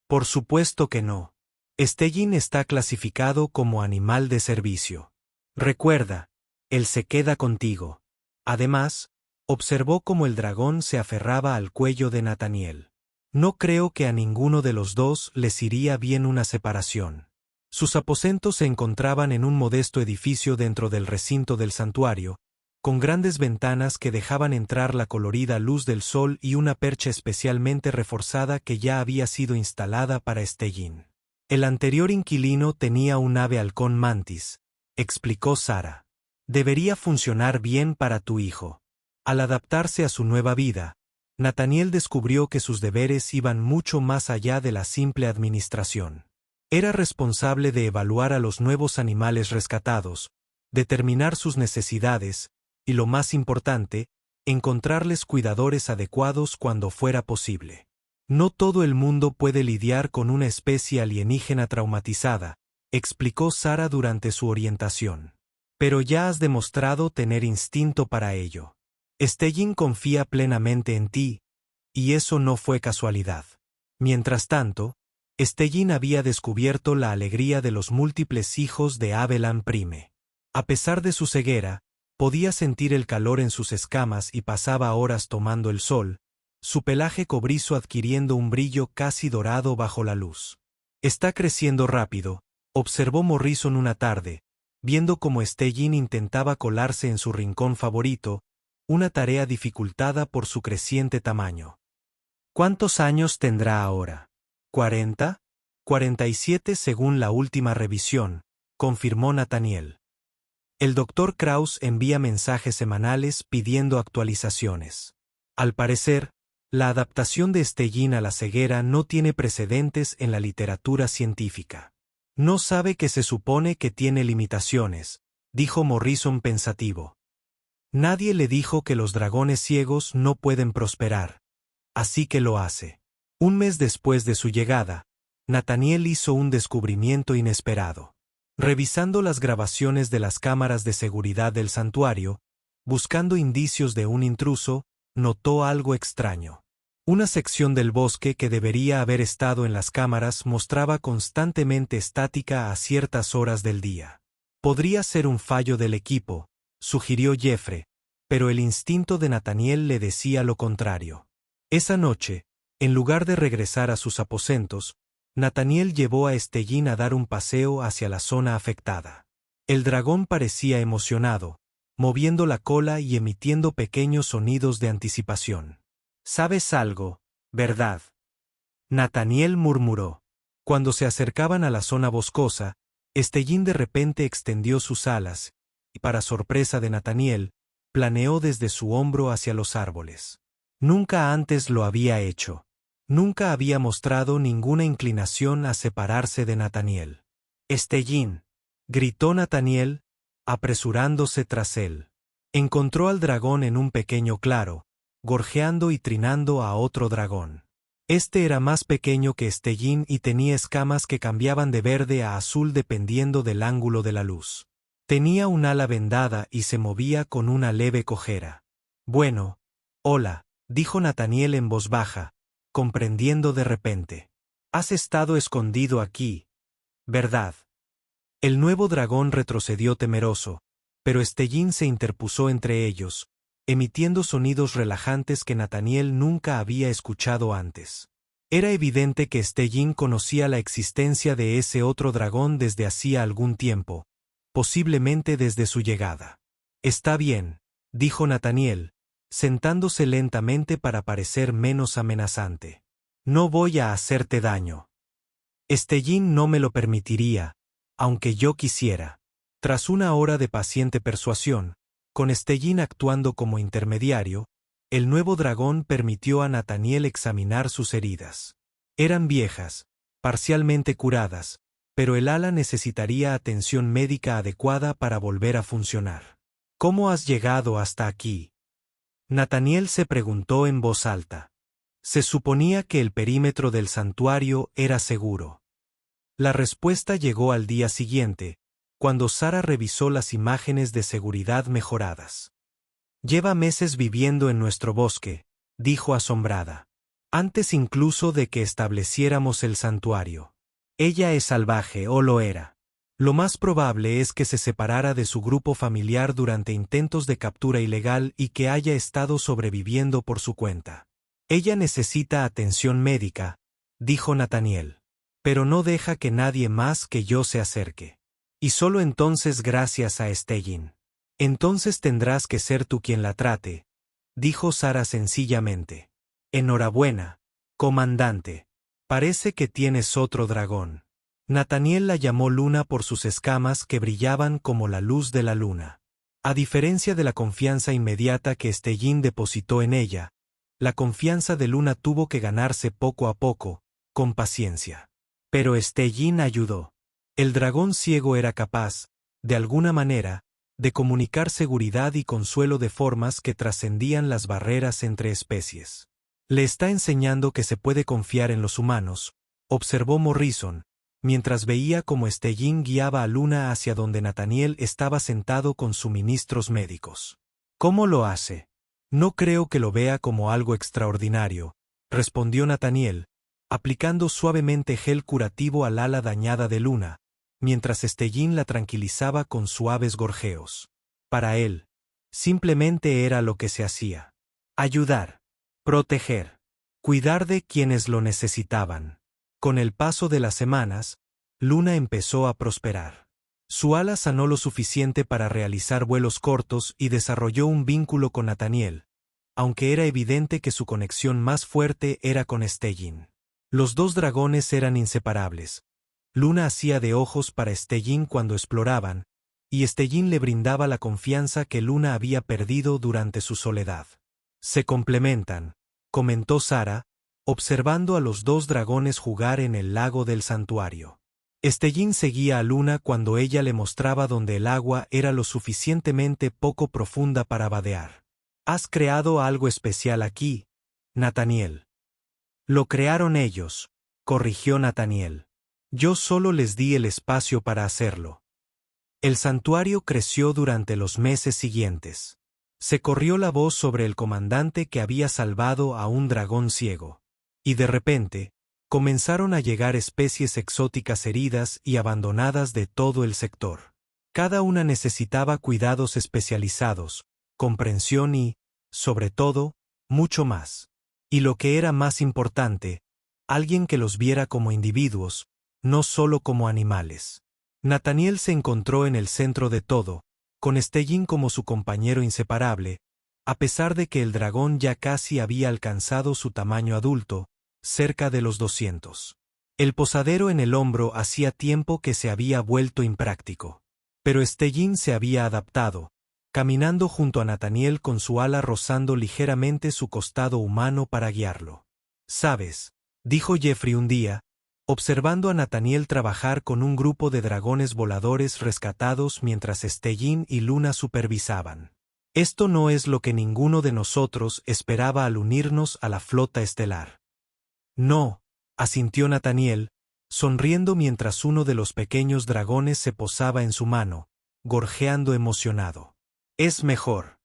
Por supuesto que no. Stellin está clasificado como animal de servicio. Recuerda, él se queda contigo. Además, observó cómo el dragón se aferraba al cuello de Nathaniel. No creo que a ninguno de los dos les iría bien una separación. Sus aposentos se encontraban en un modesto edificio dentro del recinto del santuario, con grandes ventanas que dejaban entrar la colorida luz del sol y una percha especialmente reforzada que ya había sido instalada para Stellin. El anterior inquilino tenía un ave halcón mantis, explicó Sara. Debería funcionar bien para tu hijo. Al adaptarse a su nueva vida, Nathaniel descubrió que sus deberes iban mucho más allá de la simple administración. Era responsable de evaluar a los nuevos animales rescatados, determinar sus necesidades, y lo más importante, encontrarles cuidadores adecuados cuando fuera posible. No todo el mundo puede lidiar con una especie alienígena traumatizada, explicó Sara durante su orientación. Pero ya has demostrado tener instinto para ello. Stellin confía plenamente en ti, y eso no fue casualidad. Mientras tanto, Stellin había descubierto la alegría de los múltiples hijos de Abelan Prime. A pesar de su ceguera, podía sentir el calor en sus escamas y pasaba horas tomando el sol, su pelaje cobrizo adquiriendo un brillo casi dorado bajo la luz. Está creciendo rápido, observó Morrison una tarde, viendo cómo Stellin intentaba colarse en su rincón favorito, una tarea dificultada por su creciente tamaño. ¿Cuántos años tendrá ahora? ¿40? 47 según la última revisión, confirmó Nathaniel. El Dr. Kraus envía mensajes semanales pidiendo actualizaciones. Al parecer, la adaptación de Stellin a la ceguera no tiene precedentes en la literatura científica. No sabe que se supone que tiene limitaciones, dijo Morrison pensativo. Nadie le dijo que los dragones ciegos no pueden prosperar, así que lo hace. Un mes después de su llegada, Nathaniel hizo un descubrimiento inesperado. Revisando las grabaciones de las cámaras de seguridad del santuario, buscando indicios de un intruso, notó algo extraño. Una sección del bosque que debería haber estado en las cámaras mostraba constantemente estática a ciertas horas del día. Podría ser un fallo del equipo, sugirió Jeffrey, pero el instinto de Nathaniel le decía lo contrario. Esa noche, en lugar de regresar a sus aposentos, Nathaniel llevó a Stellin a dar un paseo hacia la zona afectada. El dragón parecía emocionado, moviendo la cola y emitiendo pequeños sonidos de anticipación. «¿Sabes algo, verdad?», Nathaniel murmuró. Cuando se acercaban a la zona boscosa, Stellin de repente extendió sus alas, y para sorpresa de Nathaniel, planeó desde su hombro hacia los árboles. Nunca antes lo había hecho. Nunca había mostrado ninguna inclinación a separarse de Nathaniel. «Stellin», gritó Nathaniel, apresurándose tras él. Encontró al dragón en un pequeño claro, gorjeando y trinando a otro dragón. Este era más pequeño que Stellin y tenía escamas que cambiaban de verde a azul dependiendo del ángulo de la luz. Tenía un ala vendada y se movía con una leve cojera. «Bueno, hola», dijo Nathaniel en voz baja, comprendiendo de repente. «Has estado escondido aquí, ¿verdad?». El nuevo dragón retrocedió temeroso, pero Stellin se interpuso entre ellos, emitiendo sonidos relajantes que Nathaniel nunca había escuchado antes. Era evidente que Stellin conocía la existencia de ese otro dragón desde hacía algún tiempo, posiblemente desde su llegada. «Está bien», dijo Nathaniel, sentándose lentamente para parecer menos amenazante. «No voy a hacerte daño. Stellin no me lo permitiría, aunque yo quisiera». Tras una hora de paciente persuasión, con Stellin actuando como intermediario, el nuevo dragón permitió a Nathaniel examinar sus heridas. Eran viejas, parcialmente curadas, pero el ala necesitaría atención médica adecuada para volver a funcionar. «¿Cómo has llegado hasta aquí?», Nathaniel se preguntó en voz alta. Se suponía que el perímetro del santuario era seguro. La respuesta llegó al día siguiente, cuando Sara revisó las imágenes de seguridad mejoradas. Lleva meses viviendo en nuestro bosque, dijo asombrada. Antes incluso de que estableciéramos el santuario. Ella es salvaje, o lo era. Lo más probable es que se separara de su grupo familiar durante intentos de captura ilegal y que haya estado sobreviviendo por su cuenta. Ella necesita atención médica, dijo Nathaniel. Pero no deja que nadie más que yo se acerque. Y solo entonces gracias a Stellin. Entonces tendrás que ser tú quien la trate, dijo Sara sencillamente. Enhorabuena, comandante. Parece que tienes otro dragón. Nathaniel la llamó Luna por sus escamas que brillaban como la luz de la luna. A diferencia de la confianza inmediata que Stellin depositó en ella, la confianza de Luna tuvo que ganarse poco a poco, con paciencia. Pero Stellin ayudó. El dragón ciego era capaz, de alguna manera, de comunicar seguridad y consuelo de formas que trascendían las barreras entre especies. Le está enseñando que se puede confiar en los humanos, observó Morrison, mientras veía cómo Stellin guiaba a Luna hacia donde Nathaniel estaba sentado con suministros médicos. ¿Cómo lo hace? No creo que lo vea como algo extraordinario, respondió Nathaniel, aplicando suavemente gel curativo al ala dañada de Luna, mientras Stellin la tranquilizaba con suaves gorjeos. Para él, simplemente era lo que se hacía. Ayudar, proteger, cuidar de quienes lo necesitaban. Con el paso de las semanas, Luna empezó a prosperar. Su ala sanó lo suficiente para realizar vuelos cortos y desarrolló un vínculo con Nathaniel, aunque era evidente que su conexión más fuerte era con Stellin. Los dos dragones eran inseparables. Luna hacía de ojos para Stellin cuando exploraban, y Stellin le brindaba la confianza que Luna había perdido durante su soledad. Se complementan, comentó Sara, observando a los dos dragones jugar en el lago del santuario. Stellin seguía a Luna cuando ella le mostraba donde el agua era lo suficientemente poco profunda para vadear. Has creado algo especial aquí, Nathaniel. Lo crearon ellos, corrigió Nathaniel. Yo solo les di el espacio para hacerlo. El santuario creció durante los meses siguientes. Se corrió la voz sobre el comandante que había salvado a un dragón ciego. Y de repente, comenzaron a llegar especies exóticas heridas y abandonadas de todo el sector. Cada una necesitaba cuidados especializados, comprensión y, sobre todo, mucho más. Y lo que era más importante, alguien que los viera como individuos, no solo como animales. Nathaniel se encontró en el centro de todo, con Stellin como su compañero inseparable, a pesar de que el dragón ya casi había alcanzado su tamaño adulto, cerca de los 200. El posadero en el hombro hacía tiempo que se había vuelto impráctico. Pero Stellin se había adaptado, caminando junto a Nathaniel con su ala rozando ligeramente su costado humano para guiarlo. «¿Sabes?», dijo Jeffrey un día, observando a Nathaniel trabajar con un grupo de dragones voladores rescatados mientras Stellin y Luna supervisaban. «Esto no es lo que ninguno de nosotros esperaba al unirnos a la flota estelar». «No», asintió Nathaniel, sonriendo mientras uno de los pequeños dragones se posaba en su mano, gorjeando emocionado. «Es mejor».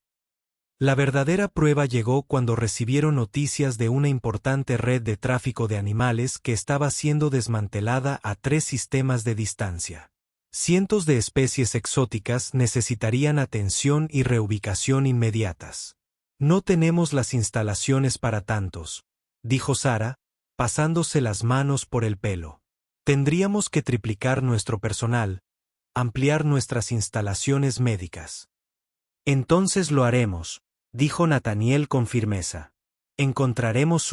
La verdadera prueba llegó cuando recibieron noticias de una importante red de tráfico de animales que estaba siendo desmantelada a 3 sistemas de distancia. Cientos de especies exóticas necesitarían atención y reubicación inmediatas. «No tenemos las instalaciones para tantos», dijo Sara, pasándose las manos por el pelo. «Tendríamos que triplicar nuestro personal, ampliar nuestras instalaciones médicas». «Entonces lo haremos», dijo Nathaniel con firmeza. «Encontraremos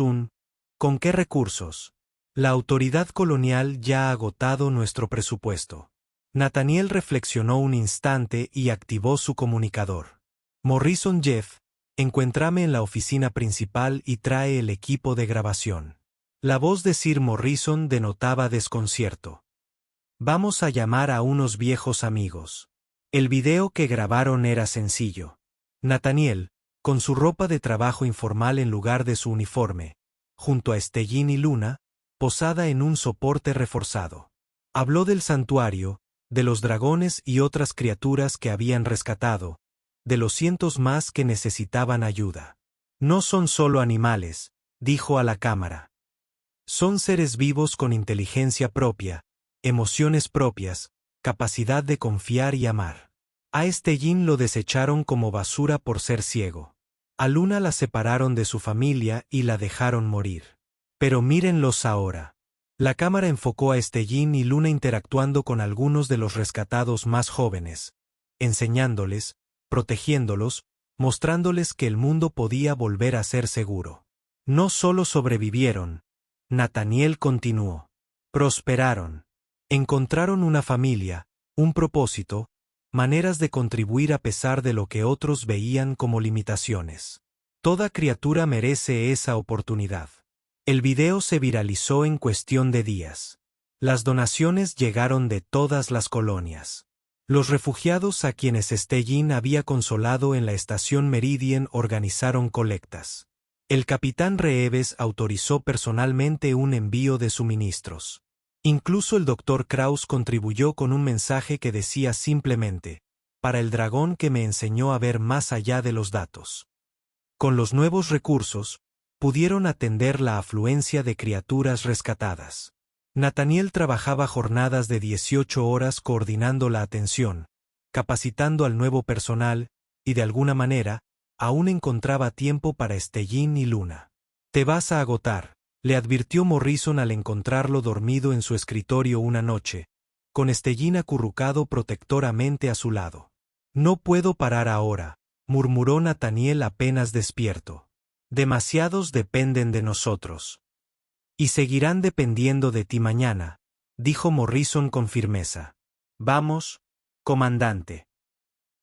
¿con qué recursos? La autoridad colonial ya ha agotado nuestro presupuesto». Nathaniel reflexionó un instante y activó su comunicador. «Morrison Jeff, encuéntrame en la oficina principal y trae el equipo de grabación». La voz de Sir Morrison denotaba desconcierto. «Vamos a llamar a unos viejos amigos». El video que grabaron era sencillo. Nathaniel, con su ropa de trabajo informal en lugar de su uniforme, junto a Stellin y Luna, posada en un soporte reforzado. Habló del santuario, de los dragones y otras criaturas que habían rescatado, de los cientos más que necesitaban ayuda. No son solo animales, dijo a la cámara. Son seres vivos con inteligencia propia, emociones propias, capacidad de confiar y amar. A Stellin lo desecharon como basura por ser ciego. A Luna la separaron de su familia y la dejaron morir. Pero mírenlos ahora. La cámara enfocó a Stellin y Luna interactuando con algunos de los rescatados más jóvenes, enseñándoles, protegiéndolos, mostrándoles que el mundo podía volver a ser seguro. No solo sobrevivieron, Nathaniel continuó. Prosperaron. Encontraron una familia, un propósito, maneras de contribuir a pesar de lo que otros veían como limitaciones. Toda criatura merece esa oportunidad. El video se viralizó en cuestión de días. Las donaciones llegaron de todas las colonias. Los refugiados a quienes Stellin había consolado en la estación Meridian organizaron colectas. El capitán Reeves autorizó personalmente un envío de suministros. Incluso el Dr. Kraus contribuyó con un mensaje que decía simplemente, para el dragón que me enseñó a ver más allá de los datos. Con los nuevos recursos, pudieron atender la afluencia de criaturas rescatadas. Nathaniel trabajaba jornadas de 18 horas coordinando la atención, capacitando al nuevo personal, y de alguna manera, aún encontraba tiempo para Stellin y Luna. «Te vas a agotar», le advirtió Morrison al encontrarlo dormido en su escritorio una noche, con Stellin acurrucado protectoramente a su lado. «No puedo parar ahora», murmuró Nathaniel apenas despierto. «Demasiados dependen de nosotros». «Y seguirán dependiendo de ti mañana», dijo Morrison con firmeza. «Vamos, comandante».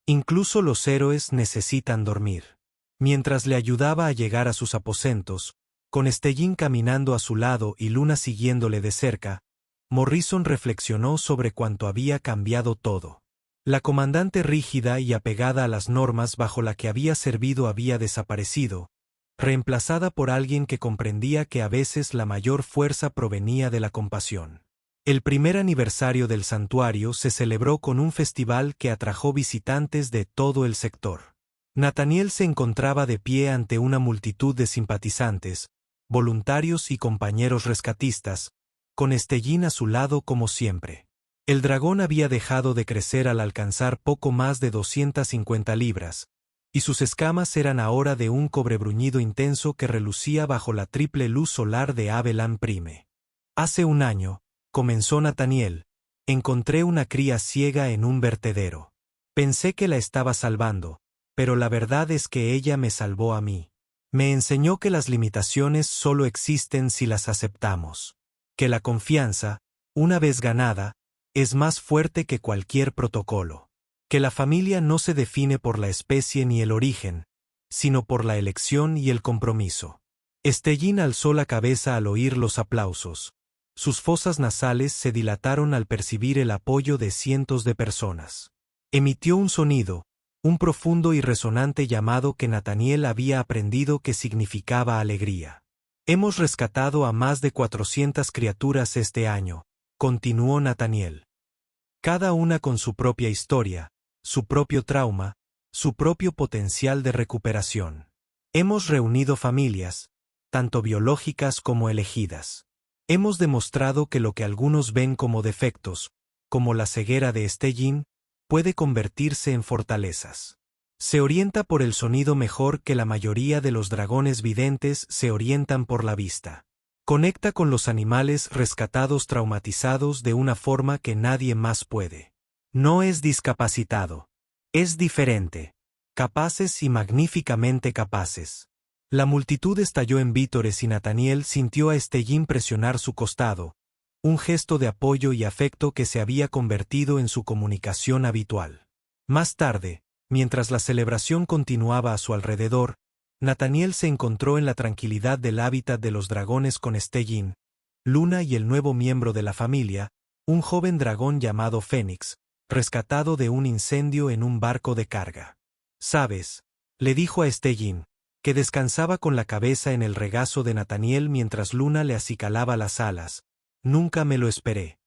Incluso los héroes necesitan dormir. Mientras le ayudaba a llegar a sus aposentos, con Stellin caminando a su lado y Luna siguiéndole de cerca, Morrison reflexionó sobre cuánto había cambiado todo. La comandante rígida y apegada a las normas bajo la que había servido había desaparecido, reemplazada por alguien que comprendía que a veces la mayor fuerza provenía de la compasión. El primer aniversario del santuario se celebró con un festival que atrajo visitantes de todo el sector. Nathaniel se encontraba de pie ante una multitud de simpatizantes, voluntarios y compañeros rescatistas, con Stellin a su lado como siempre. El dragón había dejado de crecer al alcanzar poco más de 250 libras, y sus escamas eran ahora de un cobre bruñido intenso que relucía bajo la triple luz solar de Abelan Prime. «Hace un año», comenzó Nathaniel, «encontré una cría ciega en un vertedero. Pensé que la estaba salvando, pero la verdad es que ella me salvó a mí. Me enseñó que las limitaciones solo existen si las aceptamos. Que la confianza, una vez ganada, es más fuerte que cualquier protocolo. Que la familia no se define por la especie ni el origen, sino por la elección y el compromiso». Stellin alzó la cabeza al oír los aplausos. Sus fosas nasales se dilataron al percibir el apoyo de cientos de personas. Emitió un sonido, un profundo y resonante llamado que Nathaniel había aprendido que significaba alegría. «Hemos rescatado a más de 400 criaturas este año», continuó Nathaniel. «Cada una con su propia historia, su propio trauma, su propio potencial de recuperación. Hemos reunido familias, tanto biológicas como elegidas. Hemos demostrado que lo que algunos ven como defectos, como la ceguera de Stellin, puede convertirse en fortalezas. Se orienta por el sonido mejor que la mayoría de los dragones videntes se orientan por la vista. Conecta con los animales rescatados traumatizados de una forma que nadie más puede. No es discapacitado. Es diferente. Capaces y magníficamente capaces». La multitud estalló en vítores y Nathaniel sintió a Stellin presionar su costado, un gesto de apoyo y afecto que se había convertido en su comunicación habitual. Más tarde, mientras la celebración continuaba a su alrededor, Nathaniel se encontró en la tranquilidad del hábitat de los dragones con Stellin, Luna y el nuevo miembro de la familia, un joven dragón llamado Fénix, rescatado de un incendio en un barco de carga. «¿Sabes?», le dijo a Stellin, que descansaba con la cabeza en el regazo de Nathaniel mientras Luna le acicalaba las alas, «nunca me lo esperé».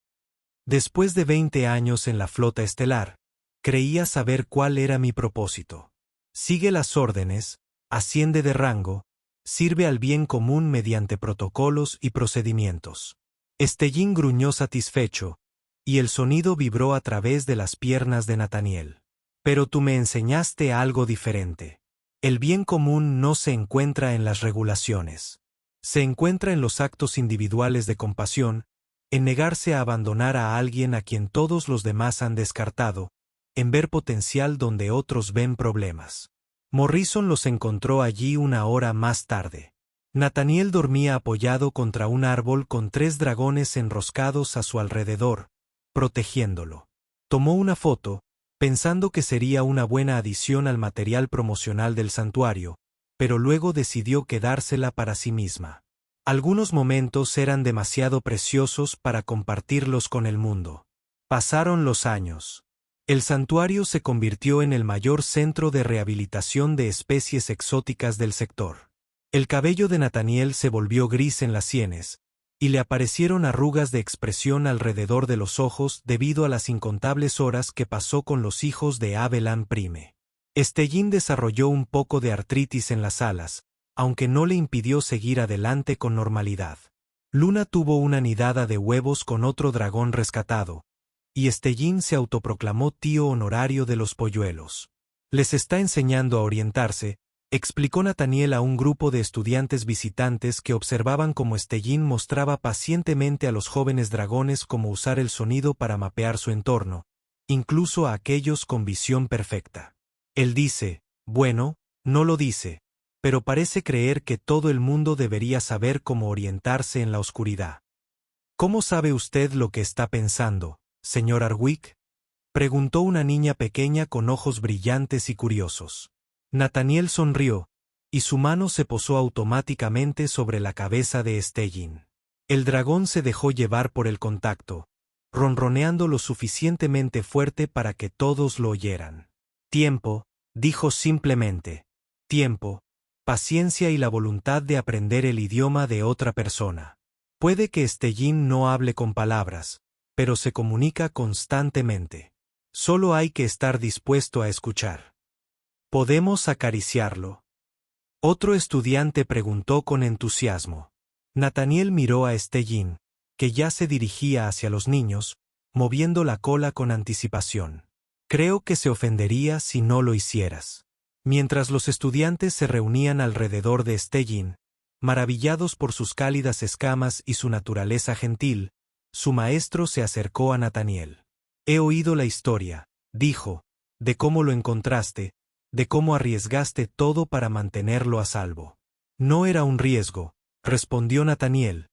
Después de 20 años en la flota estelar, creía saber cuál era mi propósito. Sigue las órdenes, asciende de rango, sirve al bien común mediante protocolos y procedimientos. Stellin gruñó satisfecho, y el sonido vibró a través de las piernas de Nathaniel. Pero tú me enseñaste algo diferente. El bien común no se encuentra en las regulaciones. Se encuentra en los actos individuales de compasión, en negarse a abandonar a alguien a quien todos los demás han descartado, en ver potencial donde otros ven problemas. Morrison los encontró allí una hora más tarde. Nathaniel dormía apoyado contra un árbol con 3 dragones enroscados a su alrededor, protegiéndolo. Tomó una foto, pensando que sería una buena adición al material promocional del santuario, pero luego decidió quedársela para sí misma. Algunos momentos eran demasiado preciosos para compartirlos con el mundo. Pasaron los años. El santuario se convirtió en el mayor centro de rehabilitación de especies exóticas del sector. El cabello de Nathaniel se volvió gris en las sienes, y le aparecieron arrugas de expresión alrededor de los ojos debido a las incontables horas que pasó con los hijos de Abelan Prime. Stellin desarrolló un poco de artritis en las alas, aunque no le impidió seguir adelante con normalidad. Luna tuvo una nidada de huevos con otro dragón rescatado, y Stellin se autoproclamó tío honorario de los polluelos. Les está enseñando a orientarse, explicó Nathaniel a un grupo de estudiantes visitantes que observaban cómo Stellin mostraba pacientemente a los jóvenes dragones cómo usar el sonido para mapear su entorno, incluso a aquellos con visión perfecta. Él dice, bueno, no lo dice, pero parece creer que todo el mundo debería saber cómo orientarse en la oscuridad. ¿Cómo sabe usted lo que está pensando, señor Arwick?, preguntó una niña pequeña con ojos brillantes y curiosos. Nathaniel sonrió, y su mano se posó automáticamente sobre la cabeza de Stellin. El dragón se dejó llevar por el contacto, ronroneando lo suficientemente fuerte para que todos lo oyeran. Tiempo, dijo simplemente. Tiempo, paciencia y la voluntad de aprender el idioma de otra persona. Puede que Stellin no hable con palabras, pero se comunica constantemente. Solo hay que estar dispuesto a escuchar. ¿Podemos acariciarlo?, otro estudiante preguntó con entusiasmo. Nathaniel miró a Stellin, que ya se dirigía hacia los niños, moviendo la cola con anticipación. Creo que se ofendería si no lo hicieras. Mientras los estudiantes se reunían alrededor de Stellin, maravillados por sus cálidas escamas y su naturaleza gentil, su maestro se acercó a Nathaniel. He oído la historia, dijo, de cómo lo encontraste, de cómo arriesgaste todo para mantenerlo a salvo. No era un riesgo, respondió Nathaniel,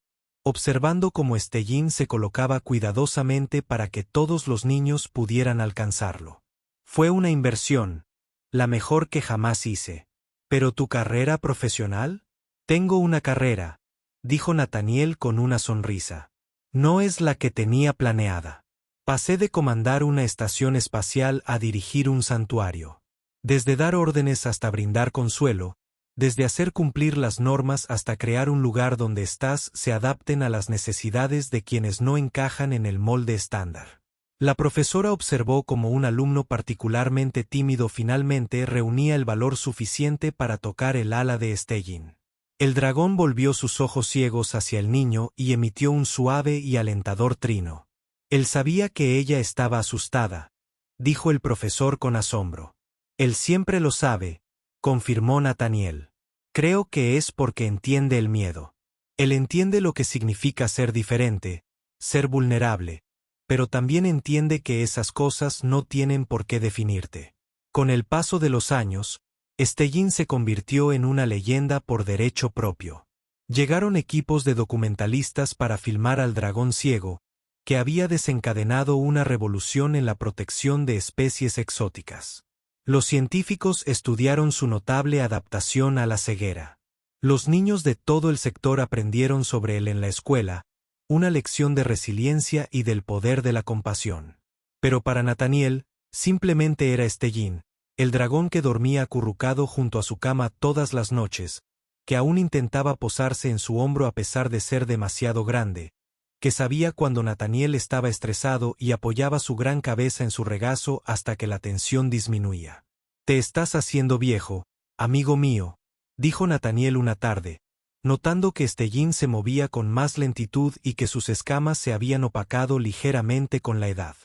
observando cómo Stellin se colocaba cuidadosamente para que todos los niños pudieran alcanzarlo. Fue una inversión, la mejor que jamás hice. ¿Pero tu carrera profesional? Tengo una carrera, dijo Nathaniel con una sonrisa. No es la que tenía planeada. Pasé de comandar una estación espacial a dirigir un santuario. Desde dar órdenes hasta brindar consuelo, desde hacer cumplir las normas hasta crear un lugar donde estas se adapten a las necesidades de quienes no encajan en el molde estándar. La profesora observó cómo un alumno particularmente tímido finalmente reunía el valor suficiente para tocar el ala de Stellin. El dragón volvió sus ojos ciegos hacia el niño y emitió un suave y alentador trino. Él sabía que ella estaba asustada, dijo el profesor con asombro. Él siempre lo sabe, confirmó Nathaniel. Creo que es porque entiende el miedo. Él entiende lo que significa ser diferente, ser vulnerable, pero también entiende que esas cosas no tienen por qué definirte. Con el paso de los años, Stellin se convirtió en una leyenda por derecho propio. Llegaron equipos de documentalistas para filmar al dragón ciego, que había desencadenado una revolución en la protección de especies exóticas. Los científicos estudiaron su notable adaptación a la ceguera. Los niños de todo el sector aprendieron sobre él en la escuela, una lección de resiliencia y del poder de la compasión. Pero para Nathaniel, simplemente era Stellin, el dragón que dormía acurrucado junto a su cama todas las noches, que aún intentaba posarse en su hombro a pesar de ser demasiado grande, que sabía cuando Nathaniel estaba estresado y apoyaba su gran cabeza en su regazo hasta que la tensión disminuía. «Te estás haciendo viejo, amigo mío», dijo Nathaniel una tarde, notando que Stellín se movía con más lentitud y que sus escamas se habían opacado ligeramente con la edad.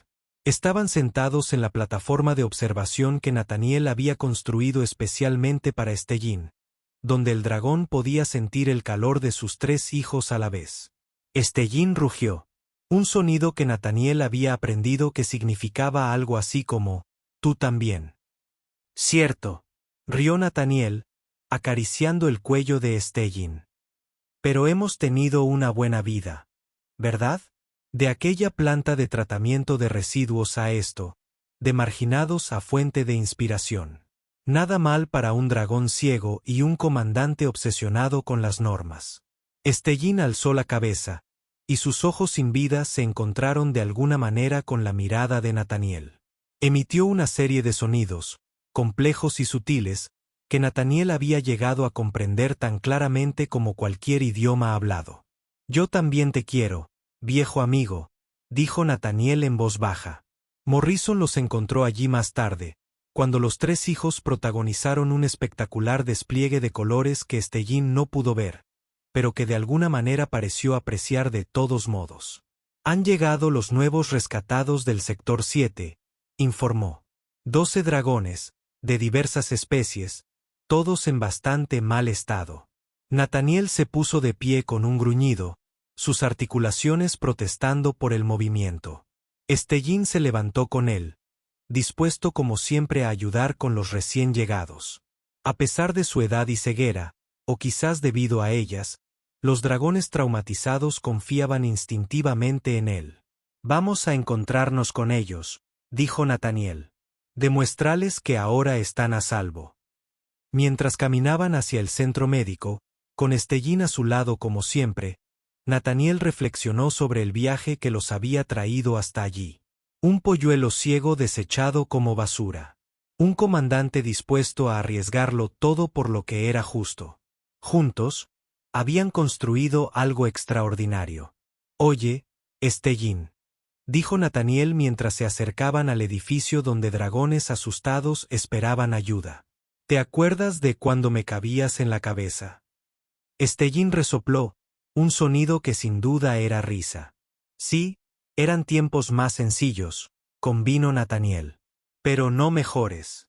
Estaban sentados en la plataforma de observación que Nathaniel había construido especialmente para Stellín, donde el dragón podía sentir el calor de sus 3 hijos a la vez. Stellín rugió, un sonido que Nathaniel había aprendido que significaba algo así como, «tú también». «Cierto», rió Nathaniel, acariciando el cuello de Stellín. «Pero hemos tenido una buena vida, ¿verdad? De aquella planta de tratamiento de residuos a esto, de marginados a fuente de inspiración. Nada mal para un dragón ciego y un comandante obsesionado con las normas». Stellín alzó la cabeza, y sus ojos sin vida se encontraron de alguna manera con la mirada de Nathaniel. Emitió una serie de sonidos, complejos y sutiles, que Nathaniel había llegado a comprender tan claramente como cualquier idioma hablado. «Yo también te quiero, viejo amigo», dijo Nathaniel en voz baja. Morrison los encontró allí más tarde, cuando los 3 hijos protagonizaron un espectacular despliegue de colores que Stellín no pudo ver, pero que de alguna manera pareció apreciar de todos modos. «Han llegado los nuevos rescatados del Sector 7», informó. 12 dragones, de diversas especies, todos en bastante mal estado. Nathaniel se puso de pie con un gruñido, sus articulaciones protestando por el movimiento. Stellín se levantó con él, dispuesto como siempre a ayudar con los recién llegados. A pesar de su edad y ceguera, o quizás debido a ellas, los dragones traumatizados confiaban instintivamente en él. «Vamos a encontrarnos con ellos», dijo Nathaniel. «Demuéstrales que ahora están a salvo». Mientras caminaban hacia el centro médico, con Stellín a su lado como siempre, Nathaniel reflexionó sobre el viaje que los había traído hasta allí. Un polluelo ciego desechado como basura. Un comandante dispuesto a arriesgarlo todo por lo que era justo. Juntos, habían construido algo extraordinario. «Oye, Stellín», dijo Nathaniel mientras se acercaban al edificio donde dragones asustados esperaban ayuda. «¿Te acuerdas de cuando me cabías en la cabeza?» Stellín resopló, un sonido que sin duda era risa. «Sí, eran tiempos más sencillos», convino Nathaniel. «Pero no mejores».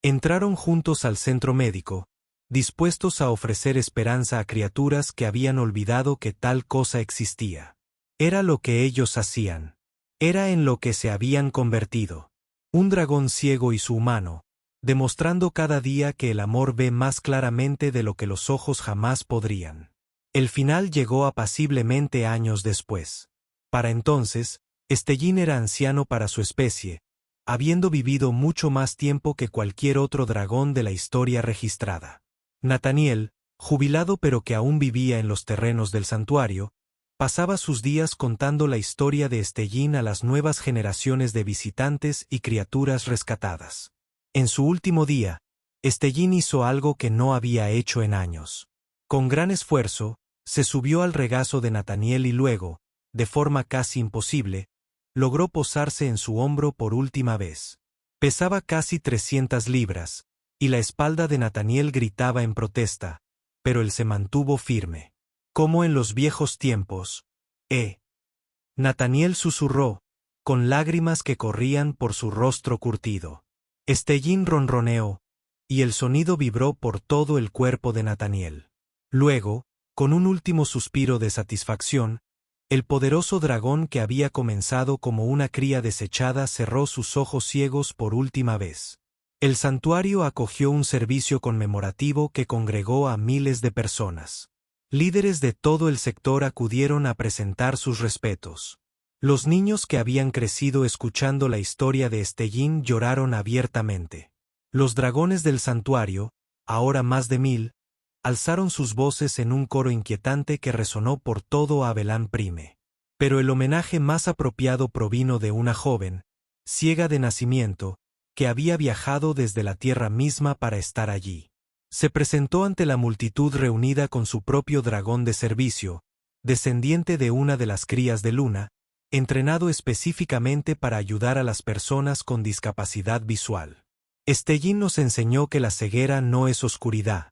Entraron juntos al centro médico, dispuestos a ofrecer esperanza a criaturas que habían olvidado que tal cosa existía. Era lo que ellos hacían. Era en lo que se habían convertido. Un dragón ciego y su humano, demostrando cada día que el amor ve más claramente de lo que los ojos jamás podrían. El final llegó apaciblemente años después. Para entonces, Stellín era anciano para su especie, habiendo vivido mucho más tiempo que cualquier otro dragón de la historia registrada. Nathaniel, jubilado pero que aún vivía en los terrenos del santuario, pasaba sus días contando la historia de Stellín a las nuevas generaciones de visitantes y criaturas rescatadas. En su último día, Stellín hizo algo que no había hecho en años. Con gran esfuerzo, se subió al regazo de Nathaniel y luego, de forma casi imposible, logró posarse en su hombro por última vez. Pesaba casi 300 libras, y la espalda de Nathaniel gritaba en protesta, pero él se mantuvo firme. «Como en los viejos tiempos, Nathaniel susurró, con lágrimas que corrían por su rostro curtido. Stellín ronroneó, y el sonido vibró por todo el cuerpo de Nathaniel. Luego, con un último suspiro de satisfacción, el poderoso dragón que había comenzado como una cría desechada cerró sus ojos ciegos por última vez. El santuario acogió un servicio conmemorativo que congregó a miles de personas. Líderes de todo el sector acudieron a presentar sus respetos. Los niños que habían crecido escuchando la historia de Stellín lloraron abiertamente. Los dragones del santuario, ahora más de 1000, alzaron sus voces en un coro inquietante que resonó por todo Avelán Prime. Pero el homenaje más apropiado provino de una joven, ciega de nacimiento, que había viajado desde la tierra misma para estar allí. Se presentó ante la multitud reunida con su propio dragón de servicio, descendiente de una de las crías de Luna, entrenado específicamente para ayudar a las personas con discapacidad visual. Stellin nos enseñó que la ceguera no es oscuridad,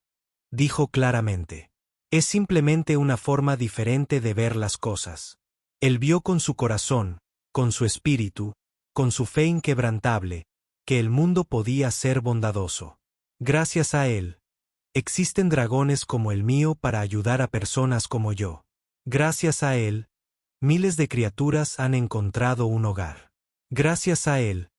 dijo claramente. Es simplemente una forma diferente de ver las cosas. Él vio con su corazón, con su espíritu, con su fe inquebrantable, que el mundo podía ser bondadoso. Gracias a él, existen dragones como el mío para ayudar a personas como yo. Gracias a él, miles de criaturas han encontrado un hogar. Gracias a él,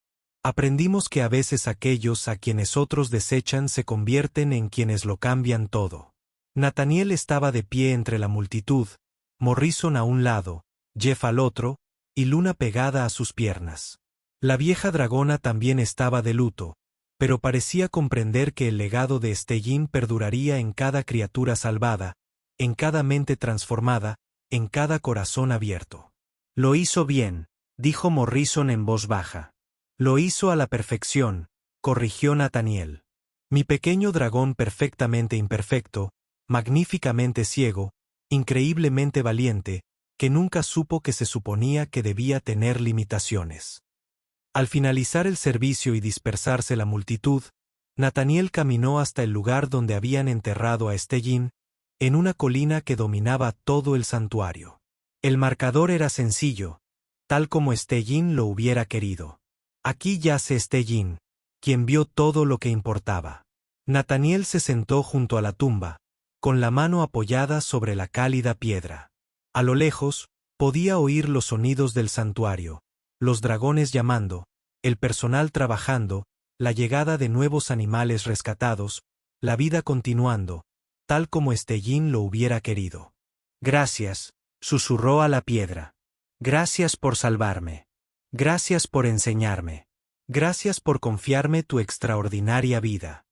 aprendimos que a veces aquellos a quienes otros desechan se convierten en quienes lo cambian todo. Nathaniel estaba de pie entre la multitud, Morrison a un lado, Jeff al otro, y Luna pegada a sus piernas. La vieja dragona también estaba de luto, pero parecía comprender que el legado de Stellin perduraría en cada criatura salvada, en cada mente transformada, en cada corazón abierto. Lo hizo bien, dijo Morrison en voz baja. Lo hizo a la perfección, corrigió Nathaniel. Mi pequeño dragón perfectamente imperfecto, magníficamente ciego, increíblemente valiente, que nunca supo que se suponía que debía tener limitaciones. Al finalizar el servicio y dispersarse la multitud, Nathaniel caminó hasta el lugar donde habían enterrado a Stellin, en una colina que dominaba todo el santuario. El marcador era sencillo, tal como Stellin lo hubiera querido. Aquí yace Stellin, quien vio todo lo que importaba. Nathaniel se sentó junto a la tumba, con la mano apoyada sobre la cálida piedra. A lo lejos, podía oír los sonidos del santuario, los dragones llamando, el personal trabajando, la llegada de nuevos animales rescatados, la vida continuando, tal como Stellin lo hubiera querido. Gracias, susurró a la piedra. Gracias por salvarme. Gracias por enseñarme. Gracias por confiarme tu extraordinaria vida.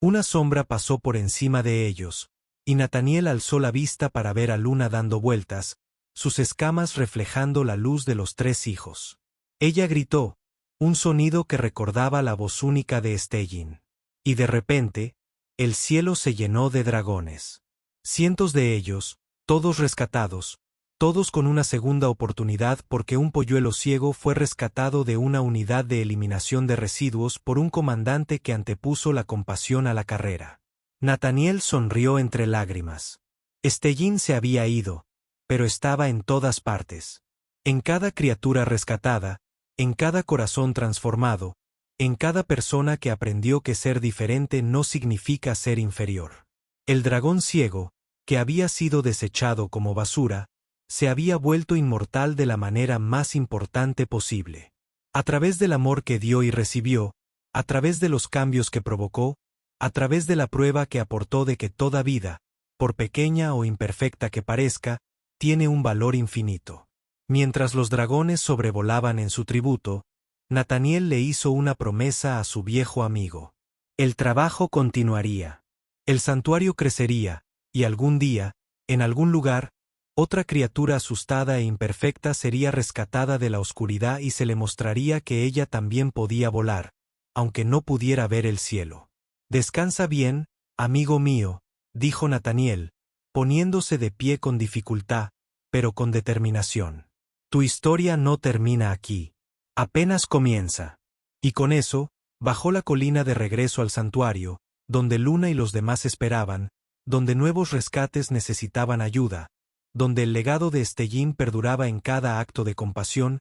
Una sombra pasó por encima de ellos, y Nathaniel alzó la vista para ver a Luna dando vueltas, sus escamas reflejando la luz de los 3 hijos. Ella gritó, un sonido que recordaba la voz única de Stellin. Y de repente, el cielo se llenó de dragones. Cientos de ellos, todos rescatados, todos con una segunda oportunidad porque un polluelo ciego fue rescatado de una unidad de eliminación de residuos por un comandante que antepuso la compasión a la carrera. Nathaniel sonrió entre lágrimas. Stellin se había ido, pero estaba en todas partes. En cada criatura rescatada, en cada corazón transformado, en cada persona que aprendió que ser diferente no significa ser inferior. El dragón ciego, que había sido desechado como basura, se había vuelto inmortal de la manera más importante posible. A través del amor que dio y recibió, a través de los cambios que provocó, a través de la prueba que aportó de que toda vida, por pequeña o imperfecta que parezca, tiene un valor infinito. Mientras los dragones sobrevolaban en su tributo, Nathaniel le hizo una promesa a su viejo amigo. El trabajo continuaría. El santuario crecería, y algún día, en algún lugar, otra criatura asustada e imperfecta sería rescatada de la oscuridad y se le mostraría que ella también podía volar, aunque no pudiera ver el cielo. Descansa bien, amigo mío, dijo Nathaniel, poniéndose de pie con dificultad, pero con determinación. Tu historia no termina aquí. Apenas comienza. Y con eso, bajó la colina de regreso al santuario, donde Luna y los demás esperaban, donde nuevos rescates necesitaban ayuda, donde el legado de Stellin perduraba en cada acto de compasión,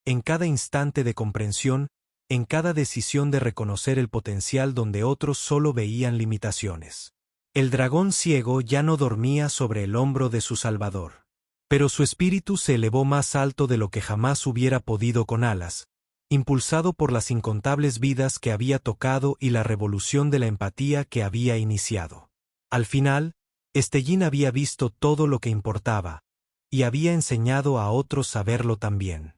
en cada instante de comprensión, en cada decisión de reconocer el potencial donde otros solo veían limitaciones. El dragón ciego ya no dormía sobre el hombro de su salvador. Pero su espíritu se elevó más alto de lo que jamás hubiera podido con alas, impulsado por las incontables vidas que había tocado y la revolución de la empatía que había iniciado. Al final, Stellin había visto todo lo que importaba, y había enseñado a otros a verlo también.